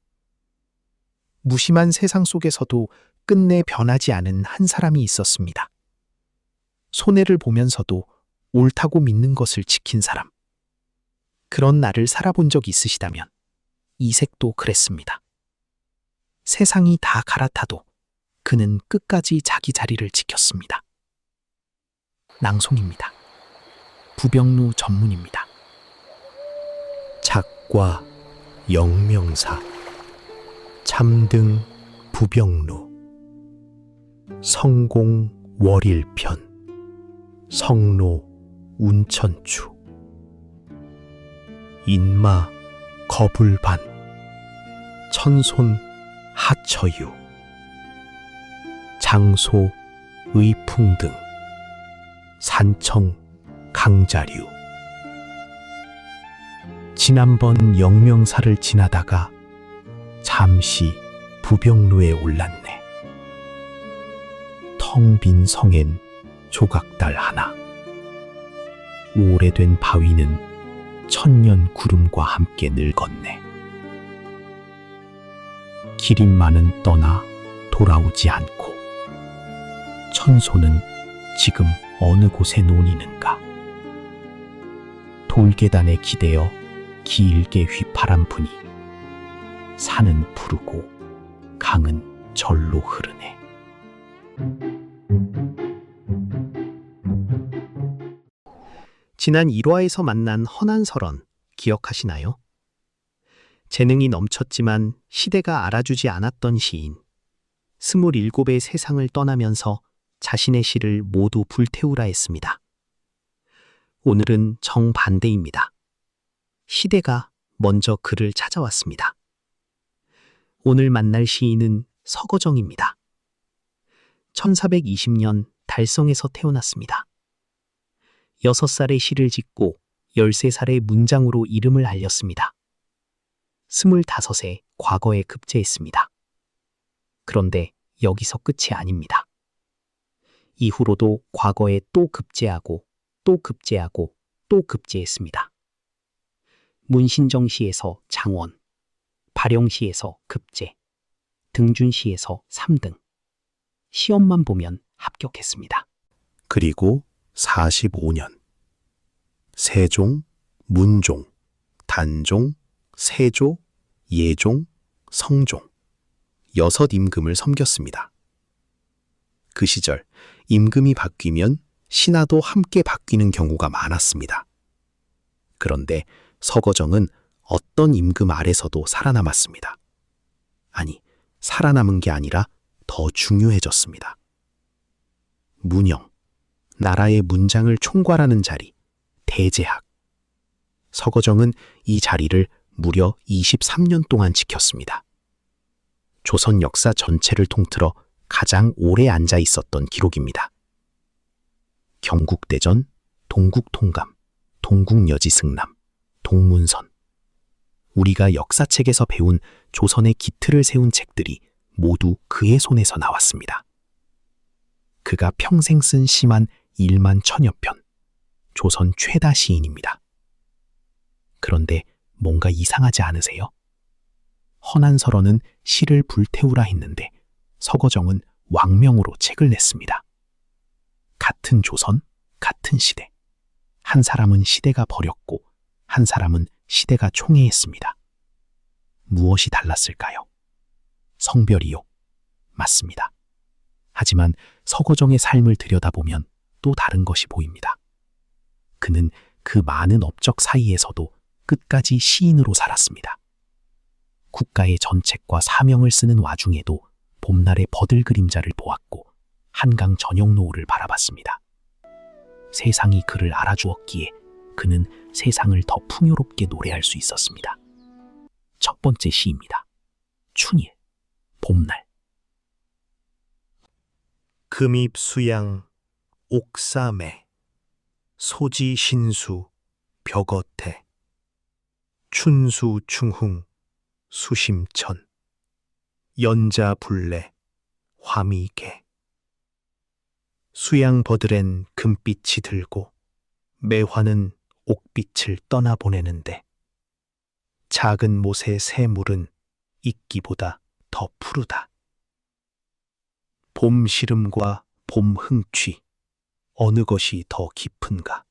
무심한 세상 속에서도 끝내 변하지 않은 한 사람이 있었습니다. 손해를 보면서도 옳다고 믿는 것을 지킨 사람. 그런 날을 살아본 적 있으시다면 이색도 그랬습니다. 세상이 다 갈아타도 그는 끝까지 자기 자리를 지켰습니다. 낭송입니다. 부병루 전문입니다. 작과 영명사, 참등 부병루, 성공 월일편, 성로 운천추, 인마 거불반, 천손 하처유, 장소 의풍등, 산청 강자류. 지난번 영명사를 지나다가 잠시 부병루에 올랐네. 텅 빈 성엔 조각달 하나. 오래된 바위는 천년 구름과 함께 늙었네. 기린마는 떠나 돌아오지 않고 천소는 지금 어느 곳에 논이는가. 돌계단에 기대어 길게 휘파람 부니 산은 푸르고 강은 절로 흐르네. 지난 1화에서 만난 허난설원 기억하시나요? 재능이 넘쳤지만 시대가 알아주지 않았던 시인. 27의 세상을 떠나면서 자신의 시를 모두 불태우라 했습니다. 오늘은 정반대입니다. 시대가 먼저 그를 찾아왔습니다. 오늘 만날 시인은 서거정입니다. 1420년 달성에서 태어났습니다. 6살에 시를 짓고 13살에 문장으로 이름을 알렸습니다. 25세 과거에 급제했습니다. 그런데 여기서 끝이 아닙니다. 이후로도 과거에 또 급제하고 또 급제하고 또 급제했습니다. 문신정시에서 장원, 발영시에서 급제, 등준시에서 3등. 시험만 보면 합격했습니다. 그리고 45년. 세종, 문종, 단종, 세조, 예종, 성종. 6 임금을 섬겼습니다. 그 시절 임금이 바뀌면 신하도 함께 바뀌는 경우가 많았습니다. 그런데 서거정은 어떤 임금 아래서도 살아남았습니다. 아니, 살아남은 게 아니라 더 중요해졌습니다. 문영, 나라의 문장을 총괄하는 자리, 대제학. 서거정은 이 자리를 무려 23년 동안 지켰습니다. 조선 역사 전체를 통틀어 가장 오래 앉아 있었던 기록입니다. 경국대전, 동국통감, 동국여지승남, 동문선. 우리가 역사책에서 배운 조선의 기틀을 세운 책들이 모두 그의 손에서 나왔습니다. 그가 평생 쓴 시만 1만 1000여 편, 조선 최다 시인입니다. 그런데 뭔가 이상하지 않으세요? 허난설원은 시를 불태우라 했는데 서거정은 왕명으로 책을 냈습니다. 같은 조선, 같은 시대. 한 사람은 시대가 버렸고 한 사람은 시대가 총애했습니다. 무엇이 달랐을까요? 성별이요. 맞습니다. 하지만 서거정의 삶을 들여다보면 또 다른 것이 보입니다. 그는 그 많은 업적 사이에서도 끝까지 시인으로 살았습니다. 국가의 전책과 사명을 쓰는 와중에도 봄날의 버들 그림자를 보았고 한강 저녁 노을을 바라봤습니다. 세상이 그를 알아주었기에 그는 세상을 더 풍요롭게 노래할 수 있었습니다. 첫 번째 시입니다. 춘일, 봄날. 금입 수양 옥사매 소지 신수 벽어태 춘수 충흥 수심천 연자 불래 화미개 수양 버들엔 금빛이 들고 매화는 옥빛을 떠나보내는데 작은 못의 새물은 이끼보다 더 푸르다. 봄 시름과 봄 흥취 어느 것이 더 깊은가?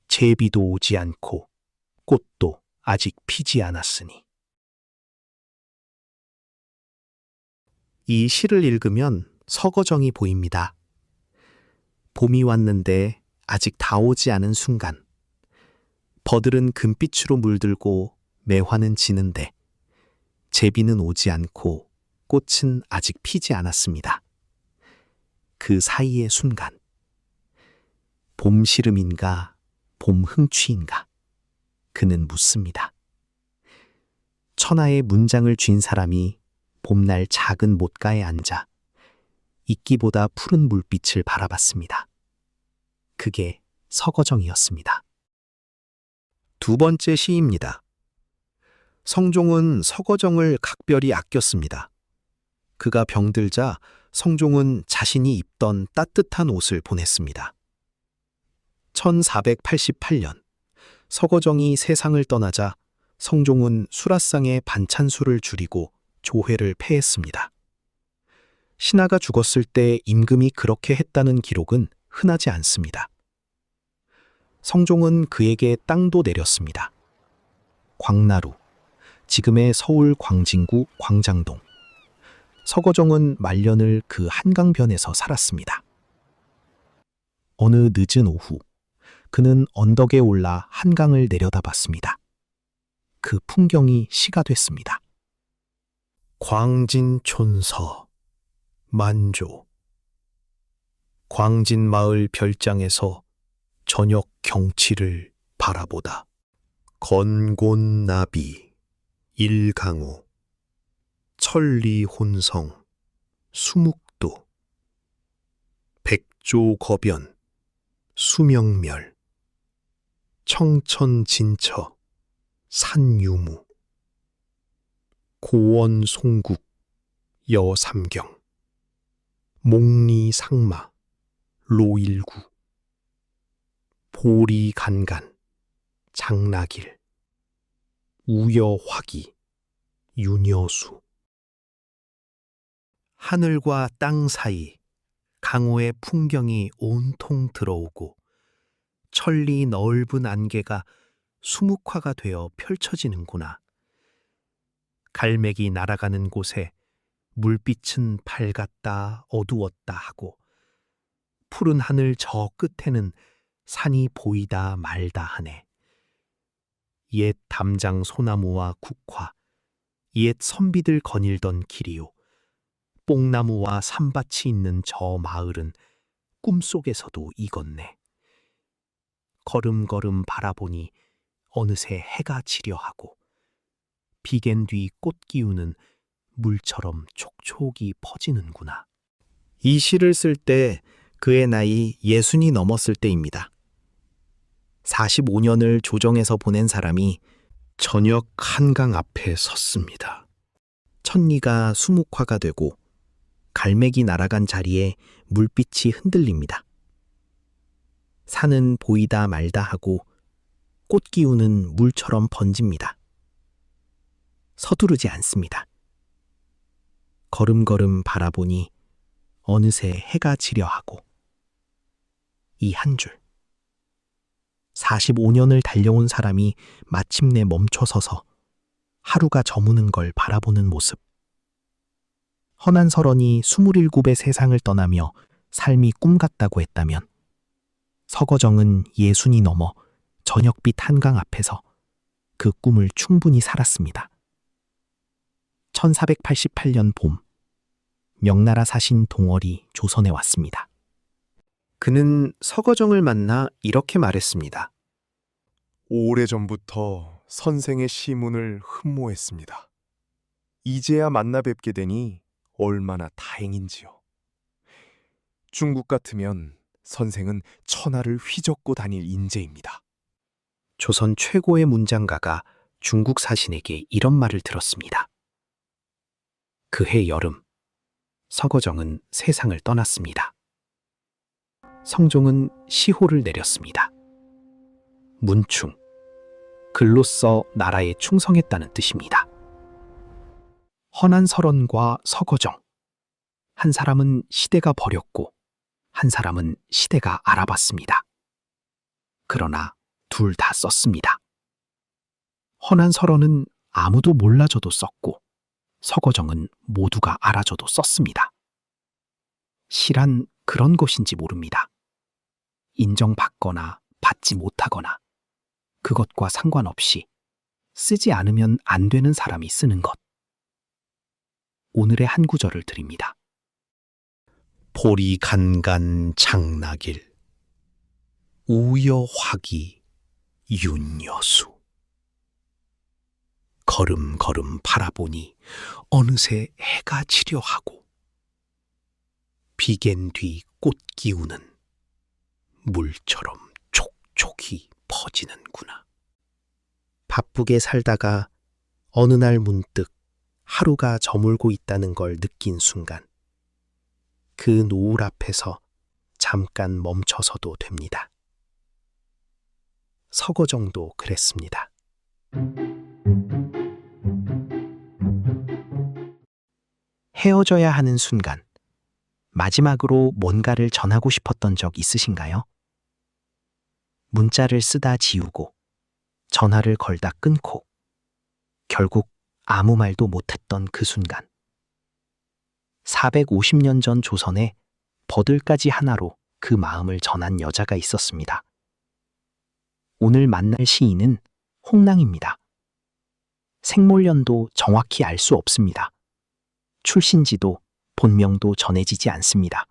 제비도 오지 않고 꽃도 아직 피지 않았으니. 이 시를 읽으면 서거정이 보입니다. 봄이 왔는데 아직 다 오지 않은 순간, 버들은 금빛으로 물들고 매화는 지는데 제비는 오지 않고 꽃은 아직 피지 않았습니다. 그 사이의 순간, 봄 시름인가, 봄 흥취인가? 그는 묻습니다. 천하의 문장을 쥔 사람이 봄날 작은 못가에 앉아 이끼보다 푸른 물빛을 바라봤습니다. 그게 서거정이었습니다. 두 번째 시입니다. 성종은 서거정을 각별히 아꼈습니다. 그가 병들자 성종은 자신이 입던 따뜻한 옷을 보냈습니다. 1488년 서거정이 세상을 떠나자 성종은 수라상에 반찬수를 줄이고 조회를 폐했습니다. 신하가 죽었을 때 임금이 그렇게 했다는 기록은 흔하지 않습니다. 성종은 그에게 땅도 내렸습니다. 광나루, 지금의 서울 광진구 광장동. 서거정은 말년을 그 한강변에서 살았습니다. 어느 늦은 오후, 그는 언덕에 올라 한강을 내려다봤습니다. 그 풍경이 시가 됐습니다. 광진촌서 만조 광진마을 별장에서 저녁 경치를 바라보다 건곤나비 일강호 천리혼성 수묵도 백조거변 수명멸 청천진처 산유무 고원송국 여삼경 몽리상마 로일구 보리간간 장나길 우여화기 윤여수 하늘과 땅 사이 강호의 풍경이 온통 들어오고 천리 넓은 안개가 수묵화가 되어 펼쳐지는구나. 갈매기 날아가는 곳에 물빛은 밝았다 어두웠다 하고 푸른 하늘 저 끝에는 산이 보이다 말다 하네. 옛 담장 소나무와 국화, 옛 선비들 거닐던 길이요. 뽕나무와 삼밭이 있는 저 마을은 꿈속에서도 익었네. 걸음걸음 바라보니 어느새 해가 지려하고 비갠 뒤 꽃 기운은 물처럼 촉촉이 퍼지는구나. 이 시를 쓸 때 그의 나이 60이 넘었을 때입니다. 45년을 조정에서 보낸 사람이 저녁 한강 앞에 섰습니다. 천리가 수묵화가 되고 갈매기 날아간 자리에 물빛이 흔들립니다. 산은 보이다 말다 하고 꽃 기운은 물처럼 번집니다. 서두르지 않습니다. 걸음걸음 바라보니 어느새 해가 지려하고 이 한 줄. 45년을 달려온 사람이 마침내 멈춰서서 하루가 저무는 걸 바라보는 모습. 허난설원이 27의 세상을 떠나며 삶이 꿈 같다고 했다면 서거정은 60이 넘어 저녁빛 한강 앞에서 그 꿈을 충분히 살았습니다. 1488년 봄, 명나라 사신 동월이 조선에 왔습니다. 그는 서거정을 만나 이렇게 말했습니다. 오래전부터 선생의 시문을 흠모했습니다. 이제야 만나 뵙게 되니 얼마나 다행인지요. 중국 같으면 선생은 천하를 휘젓고 다닐 인재입니다. 조선 최고의 문장가가 중국 사신에게 이런 말을 들었습니다. 그해 여름, 서거정은 세상을 떠났습니다. 성종은 시호를 내렸습니다. 문충, 글로써 나라에 충성했다는 뜻입니다. 허난설원과 서거정. 한 사람은 시대가 버렸고 한 사람은 시대가 알아봤습니다. 그러나 둘 다 썼습니다. 허난설원은 아무도 몰라줘도 썼고 서거정은 모두가 알아줘도 썼습니다. 시란 그런 것인지 모릅니다. 인정받거나 받지 못하거나 그것과 상관없이 쓰지 않으면 안 되는 사람이 쓰는 것. 오늘의 한 구절을 드립니다. 보리 간간 장나길, 우여 화기 윤여수. 걸음걸음 바라보니 어느새 해가 지려하고 비갠 뒤 꽃 기우는 물처럼 촉촉히 퍼지는구나. 바쁘게 살다가 어느 날 문득 하루가 저물고 있다는 걸 느낀 순간 그 노을 앞에서 잠깐 멈춰서도 됩니다. 서거정도 그랬습니다. 헤어져야 하는 순간, 마지막으로 뭔가를 전하고 싶었던 적 있으신가요? 문자를 쓰다 지우고, 전화를 걸다 끊고, 결국 아무 말도 못했던 그 순간. 450년 전 조선에 버들가지 하나로 그 마음을 전한 여자가 있었습니다. 오늘 만날 시인은 홍랑입니다. 생몰년도 정확히 알 수 없습니다. 출신지도 본명도 전해지지 않습니다.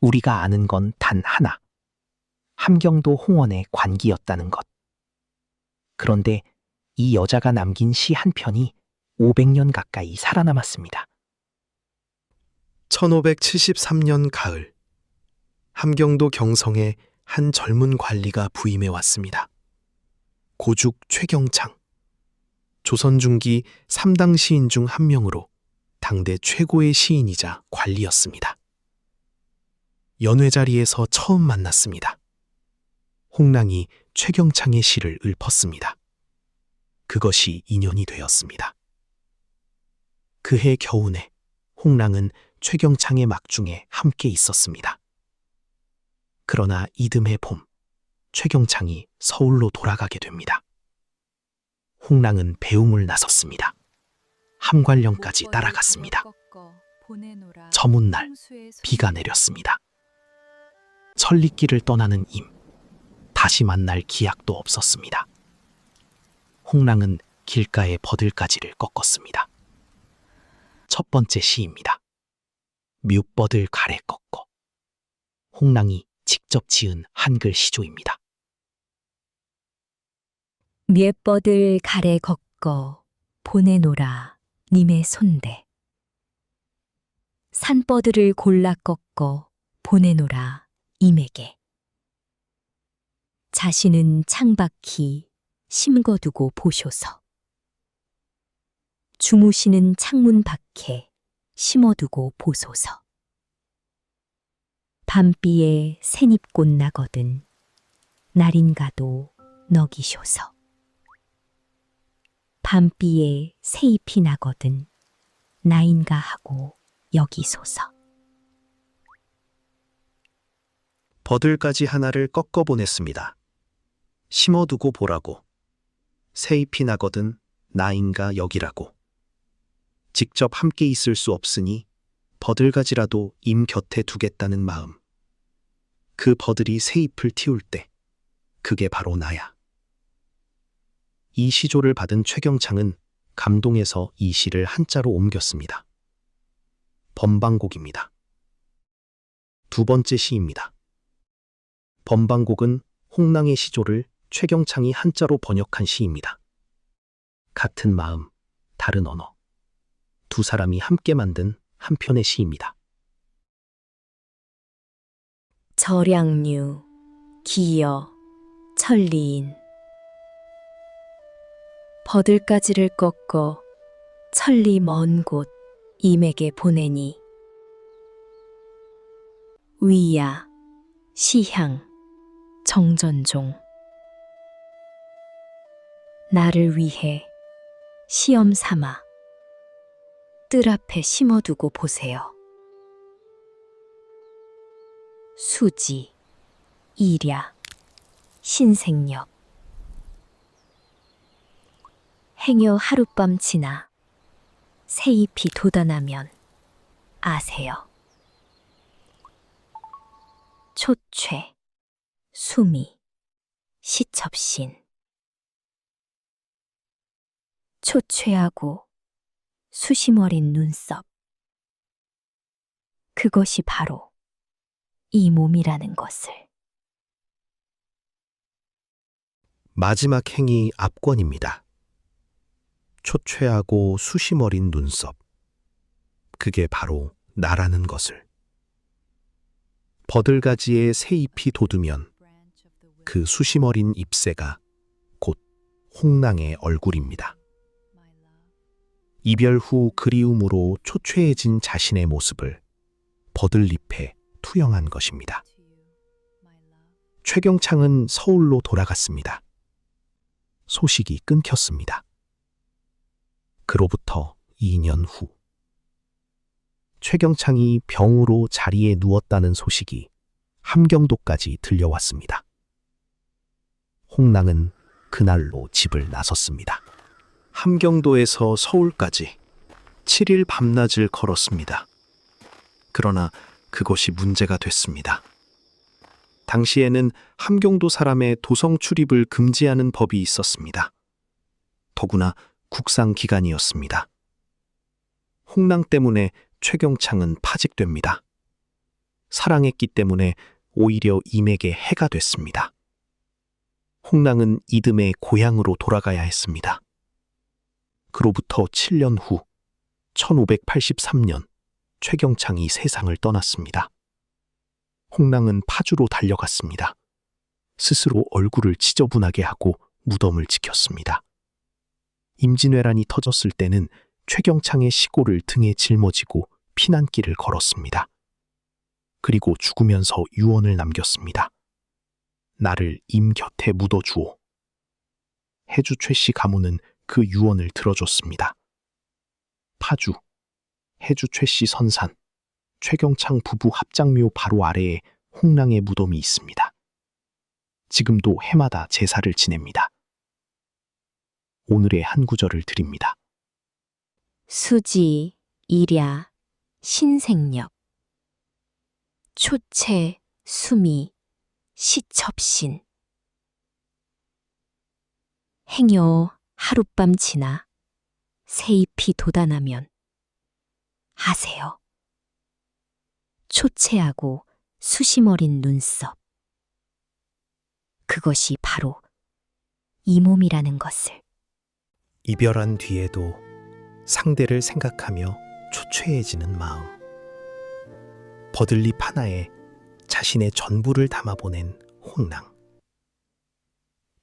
우리가 아는 건 단 하나. 함경도 홍원의 관기였다는 것. 그런데 이 여자가 남긴 시 한 편이 500년 가까이 살아남았습니다. 1573년 가을, 함경도 경성에 한 젊은 관리가 부임해 왔습니다. 고죽 최경창. 조선 중기 3당 시인 중 한 명으로 당대 최고의 시인이자 관리였습니다. 연회 자리에서 처음 만났습니다. 홍랑이 최경창의 시를 읊었습니다. 그것이 인연이 되었습니다. 그해 겨우내 홍랑은 최경창의 막중에 함께 있었습니다. 그러나 이듬해 봄, 최경창이 서울로 돌아가게 됩니다. 홍랑은 배움을 나섰습니다. 함관령까지 따라갔습니다. 저문날 비가 내렸습니다. 천리길을 떠나는 임, 다시 만날 기약도 없었습니다. 홍랑은 길가의 버들가지를 꺾었습니다. 첫 번째 시입니다. 뮤버들 가래 꺾어. 홍랑이 직접 지은 한글 시조입니다. 몇 가래 걷거 보내노라 님의 손대. 산버들을 골라 꺾어 보내노라 임에게. 자신은 창밖이 심거두고 보쇼서. 주무시는 창문 밖에 심어두고 보소서. 밤비에 새잎꽃 나거든 날인가도 너기쇼서. 밤비에 새잎이 나거든 나인가 하고 여기소서. 버들가지 하나를 꺾어 보냈습니다. 심어두고 보라고. 새잎이 나거든 나인가 여기라고. 직접 함께 있을 수 없으니 버들가지라도 임 곁에 두겠다는 마음. 그 버들이 새잎을 틔울 때 그게 바로 나야. 이 시조를 받은 최경창은 감동해서 이 시를 한자로 옮겼습니다. 범방곡입니다. 두 번째 시입니다. 범방곡은 홍랑의 시조를 최경창이 한자로 번역한 시입니다. 같은 마음, 다른 언어. 두 사람이 함께 만든 한 편의 시입니다. 절양류, 기여, 천리인. 버들가지를 꺾어 천리 먼 곳 임에게 보내니. 위야, 시향, 정전종. 나를 위해 시험 삼아 뜰 앞에 심어두고 보세요. 수지, 일야, 신생력. 행여 하룻밤 지나 새잎이 돋아나면 아세요. 초최, 수미, 시첩신. 초췌하고 수심 어린 눈썹. 그것이 바로 이 몸이라는 것을. 마지막 행이 압권입니다. 초췌하고 수심 어린 눈썹. 그게 바로 나라는 것을. 버들가지에 새잎이 돋으면 그 수심 어린 잎새가 곧 홍랑의 얼굴입니다. 이별 후 그리움으로 초췌해진 자신의 모습을 버들잎에 투영한 것입니다. 최경창은 서울로 돌아갔습니다. 소식이 끊겼습니다. 그로부터 2년 후 최경창이 병으로 자리에 누웠다는 소식이 함경도까지 들려왔습니다. 홍랑은 그날로 집을 나섰습니다. 함경도에서 서울까지 7일 밤낮을 걸었습니다. 그러나 그것이 문제가 됐습니다. 당시에는 함경도 사람의 도성 출입을 금지하는 법이 있었습니다. 더구나 국상 기간이었습니다. 홍랑 때문에 최경창은 파직됩니다. 사랑했기 때문에 오히려 임에게 해가 됐습니다. 홍랑은 이듬해 고향으로 돌아가야 했습니다. 그로부터 7년 후 1583년 최경창이 세상을 떠났습니다. 홍랑은 파주로 달려갔습니다. 스스로 얼굴을 지저분하게 하고 무덤을 지켰습니다. 임진왜란이 터졌을 때는 최경창의 시골을 등에 짊어지고 피난길을 걸었습니다. 그리고 죽으면서 유언을 남겼습니다. 나를 임 곁에 묻어주오. 해주 최씨 가문은 그 유언을 들어줬습니다. 파주, 해주 최씨 선산, 최경창 부부 합장묘 바로 아래에 홍랑의 무덤이 있습니다. 지금도 해마다 제사를 지냅니다. 오늘의 한 구절을 드립니다. 수지, 일야, 신생력. 초채, 수미, 시첩신. 행여 하룻밤 지나 새잎이 돋아나면 아세요. 초췌하고 수심 어린 눈썹. 그것이 바로 이 몸이라는 것을. 이별한 뒤에도 상대를 생각하며 초췌해지는 마음. 버들잎 하나에 자신의 전부를 담아보낸 홍랑.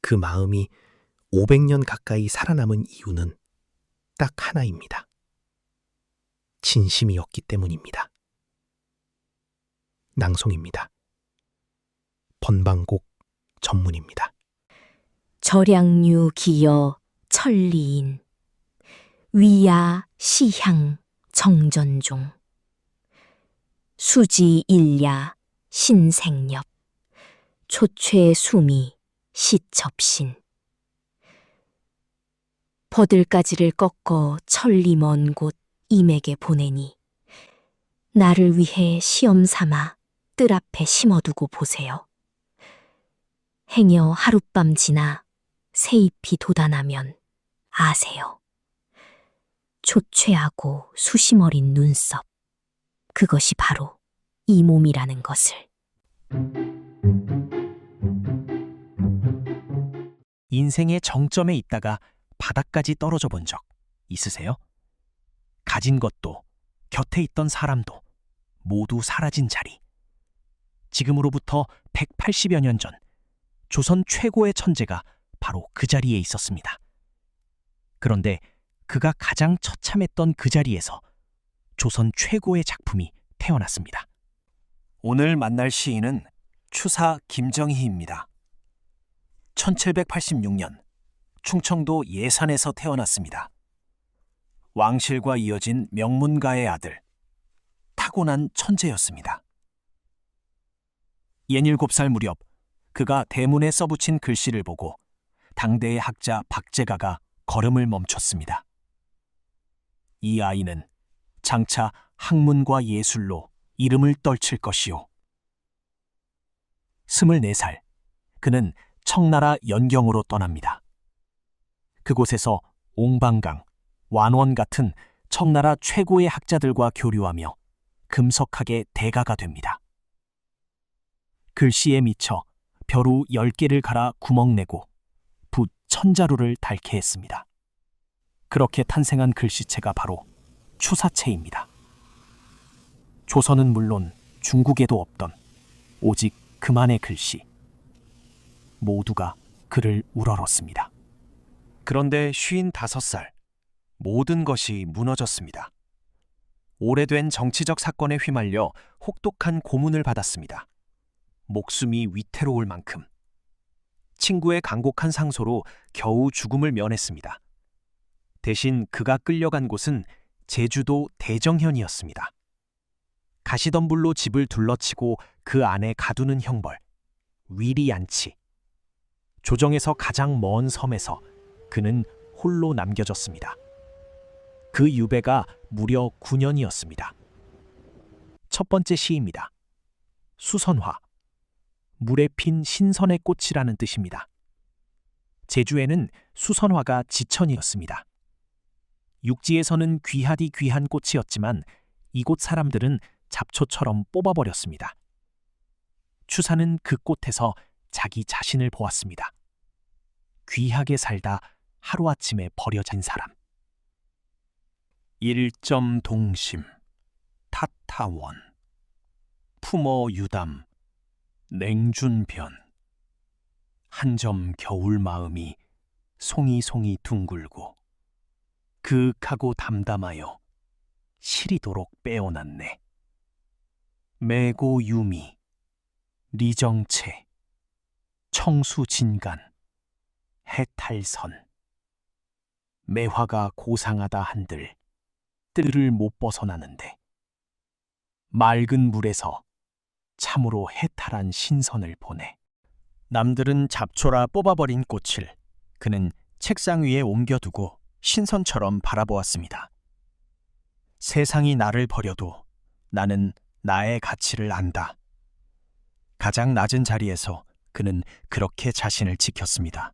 그 마음이 500년 가까이 살아남은 이유는 딱 하나입니다. 진심이었기 때문입니다. 낭송입니다. 번방곡 전문입니다. 절양류 기여 천리인. 위야 시향 정전종. 수지 일야 신생엽. 초최 수미 시첩신. 버들가지를 꺾어 천리 먼 곳 임에게 보내니 나를 위해 시험 삼아 뜰 앞에 심어두고 보세요. 행여 하룻밤 지나 새잎이 돋아나면 아세요. 초췌하고 수심 어린 눈썹. 그것이 바로 이 몸이라는 것을. 인생의 정점에 있다가 바닥까지 떨어져 본 적 있으세요? 가진 것도 곁에 있던 사람도 모두 사라진 자리. 지금으로부터 180여 년 전 조선 최고의 천재가 바로 그 자리에 있었습니다. 그런데 그가 가장 처참했던 그 자리에서 조선 최고의 작품이 태어났습니다. 오늘 만날 시인은 추사 김정희입니다. 1786년 충청도 예산에서 태어났습니다. 왕실과 이어진 명문가의 아들, 타고난 천재였습니다. 67살 무렵 그가 대문에 써붙인 글씨를 보고 당대의 학자 박제가가 걸음을 멈췄습니다. 이 아이는 장차 학문과 예술로 이름을 떨칠 것이요. 24살, 그는 청나라 연경으로 떠납니다. 그곳에서 옹방강, 완원 같은 청나라 최고의 학자들과 교류하며 금석학의 대가가 됩니다. 글씨에 미쳐 벼루 10개를 갈아 구멍내고 붓 1000자루를 닳게 했습니다. 그렇게 탄생한 글씨체가 바로 추사체입니다. 조선은 물론 중국에도 없던 오직 그만의 글씨. 모두가 그를 우러렀습니다. 그런데 55살, 모든 것이 무너졌습니다. 오래된 정치적 사건에 휘말려 혹독한 고문을 받았습니다. 목숨이 위태로울 만큼. 친구의 간곡한 상소로 겨우 죽음을 면했습니다. 대신 그가 끌려간 곳은 제주도 대정현이었습니다. 가시덤불로 집을 둘러치고 그 안에 가두는 형벌, 위리안치. 조정에서 가장 먼 섬에서 그는 홀로 남겨졌습니다. 그 유배가 무려 9년이었습니다. 첫 번째 시입니다. 수선화. 물에 핀 신선의 꽃이라는 뜻입니다. 제주에는 수선화가 지천이었습니다. 육지에서는 귀하디 귀한 꽃이었지만 이곳 사람들은 잡초처럼 뽑아버렸습니다. 추사는 그 꽃에서 자기 자신을 보았습니다. 귀하게 살다 하루아침에 버려진 사람. 일점 동심, 타타원, 품어 유담, 냉준변. 한 점 겨울 마음이 송이송이 둥글고 그윽하고 담담하여 시리도록 빼어났네. 매고 유미, 리정체, 청수진간, 해탈선. 매화가 고상하다 한들 뜰을 못 벗어나는데 맑은 물에서 참으로 해탈한 신선을 보내. 남들은 잡초라 뽑아버린 꽃을 그는 책상 위에 옮겨두고 신선처럼 바라보았습니다. 세상이 나를 버려도 나는 나의 가치를 안다. 가장 낮은 자리에서 그는 그렇게 자신을 지켰습니다.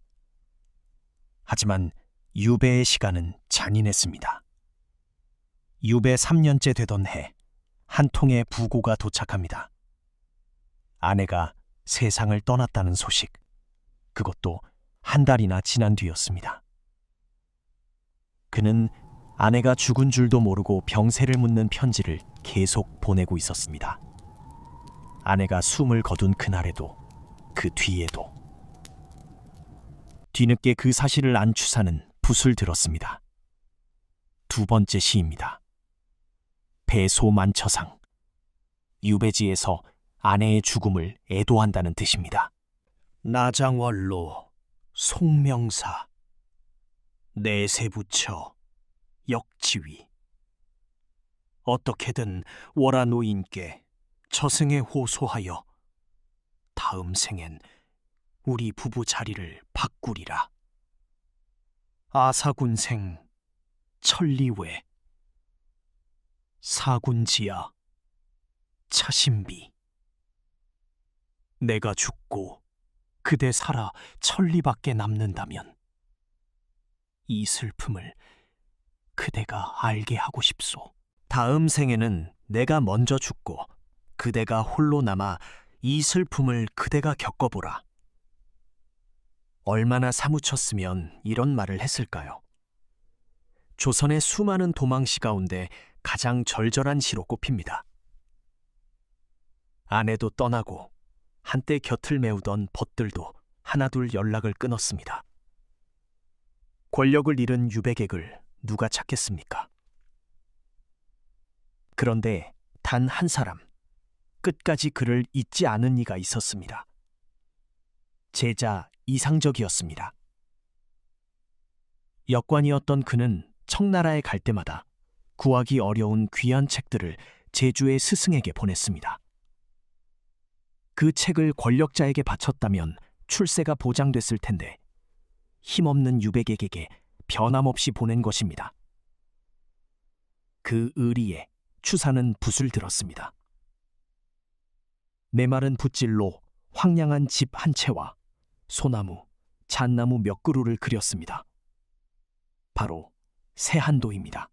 하지만 유배의 시간은 잔인했습니다. 유배 3년째 되던 해, 한 통의 부고가 도착합니다. 아내가 세상을 떠났다는 소식, 그것도 한 달이나 지난 뒤였습니다. 그는 아내가 죽은 줄도 모르고 병세를 묻는 편지를 계속 보내고 있었습니다. 아내가 숨을 거둔 그날에도 그 뒤에도. 뒤늦게 그 사실을 안 추사는 붓을 들었습니다. 두 번째 시입니다. 배소만처상. 유배지에서 아내의 죽음을 애도한다는 뜻입니다. 나장원로, 송명사, 내세부처, 역지위. 어떻게든 월하 노인께 저승에 호소하여 다음 생엔 우리 부부 자리를 바꾸리라. 아사군생 천리외 사군지야 차신비. 내가 죽고 그대 살아 천리밖에 남는다면 이 슬픔을 그대가 알게 하고 싶소. 다음 생에는 내가 먼저 죽고 그대가 홀로 남아 이 슬픔을 그대가 겪어보라. 얼마나 사무쳤으면 이런 말을 했을까요? 조선의 수많은 도망시 가운데 가장 절절한 시로 꼽힙니다. 아내도 떠나고 한때 곁을 메우던 벗들도 하나둘 연락을 끊었습니다. 권력을 잃은 유배객을 누가 찾겠습니까? 그런데 단 한 사람, 끝까지 그를 잊지 않은 이가 있었습니다. 제자 이상적이었습니다. 역관이었던 그는 청나라에 갈 때마다 구하기 어려운 귀한 책들을 제주의 스승에게 보냈습니다. 그 책을 권력자에게 바쳤다면 출세가 보장됐을 텐데 힘없는 유배객에게 변함없이 보낸 것입니다. 그 의리에 추사는 붓을 들었습니다. 메마른 붓질로 황량한 집 한 채와 소나무, 잣나무 몇 그루를 그렸습니다. 바로 세한도입니다.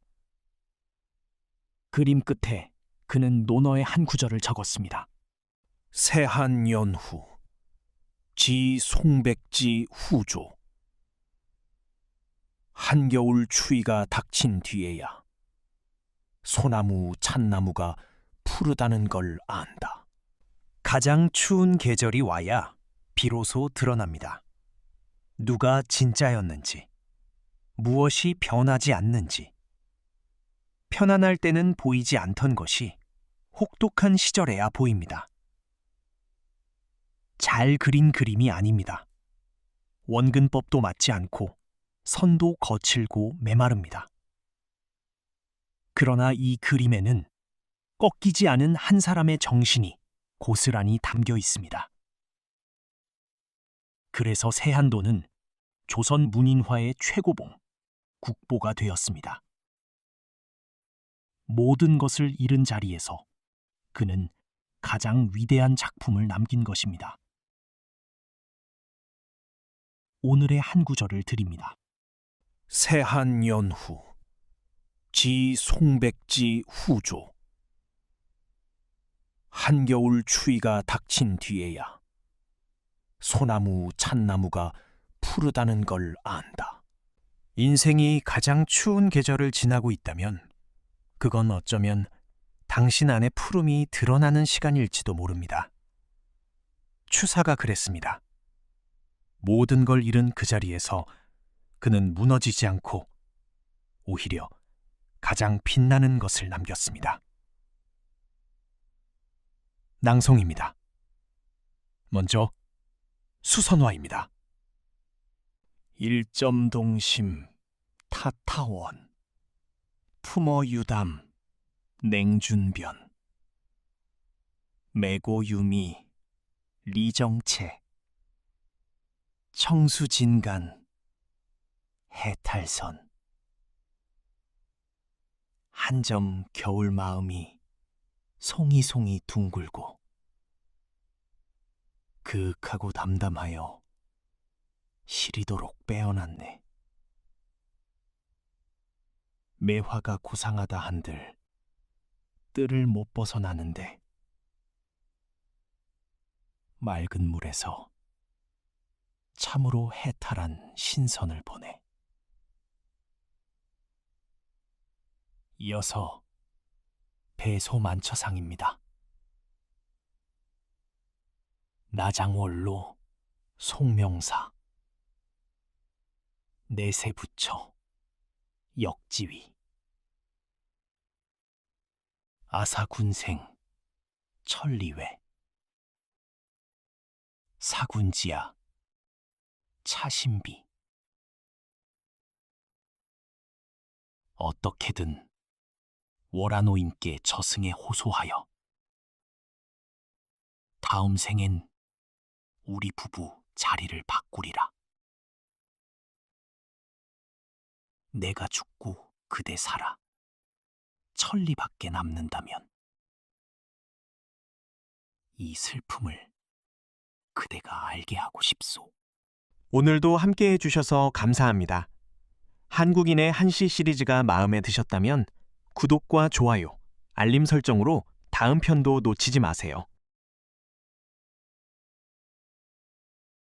그림 끝에 그는 논어의 한 구절을 적었습니다. 세한연후, 지 송백지 후조. 한겨울 추위가 닥친 뒤에야 소나무, 잣나무가 푸르다는 걸 안다. 가장 추운 계절이 와야 비로소 드러납니다. 누가 진짜였는지, 무엇이 변하지 않는지. 편안할 때는 보이지 않던 것이 혹독한 시절에야 보입니다. 잘 그린 그림이 아닙니다. 원근법도 맞지 않고 선도 거칠고 메마릅니다. 그러나 이 그림에는 꺾이지 않은 한 사람의 정신이 고스란히 담겨 있습니다. 그래서 세한도는 조선 문인화의 최고봉, 국보가 되었습니다. 모든 것을 잃은 자리에서 그는 가장 위대한 작품을 남긴 것입니다. 오늘의 한 구절을 드립니다. 세한연후, 지 송백지 후조. 한겨울 추위가 닥친 뒤에야 소나무, 잣나무가 푸르다는 걸 안다. 인생이 가장 추운 계절을 지나고 있다면 그건 어쩌면 당신 안의 푸름이 드러나는 시간일지도 모릅니다. 추사가 그랬습니다. 모든 걸 잃은 그 자리에서 그는 무너지지 않고 오히려 가장 빛나는 것을 남겼습니다. 낭송입니다. 먼저 수선화입니다. 일점동심 타타원 품어유담 냉준변 매고유미 리정체 청수진간 해탈선 한점 겨울 마음이 송이송이 둥글고 그윽하고 담담하여 시리도록 빼어났네. 매화가 고상하다 한들 뜰을 못 벗어나는데 맑은 물에서 참으로 해탈한 신선을 보내. 이어서 배소만처상입니다. 나장원로 송명사 내세부처 역지위 아사군생 천리외 사군지야 차신비. 어떻게든 월화노인께 저승에 호소하여 다음 생엔 우리 부부 자리를 바꾸리라. 내가 죽고 그대 살아 천리밖에 남는다면 이 슬픔을 그대가 알게 하고 싶소. 오늘도 함께 해주셔서 감사합니다. 한국인의 한시 시리즈가 마음에 드셨다면 구독과 좋아요, 알림 설정으로 다음 편도 놓치지 마세요.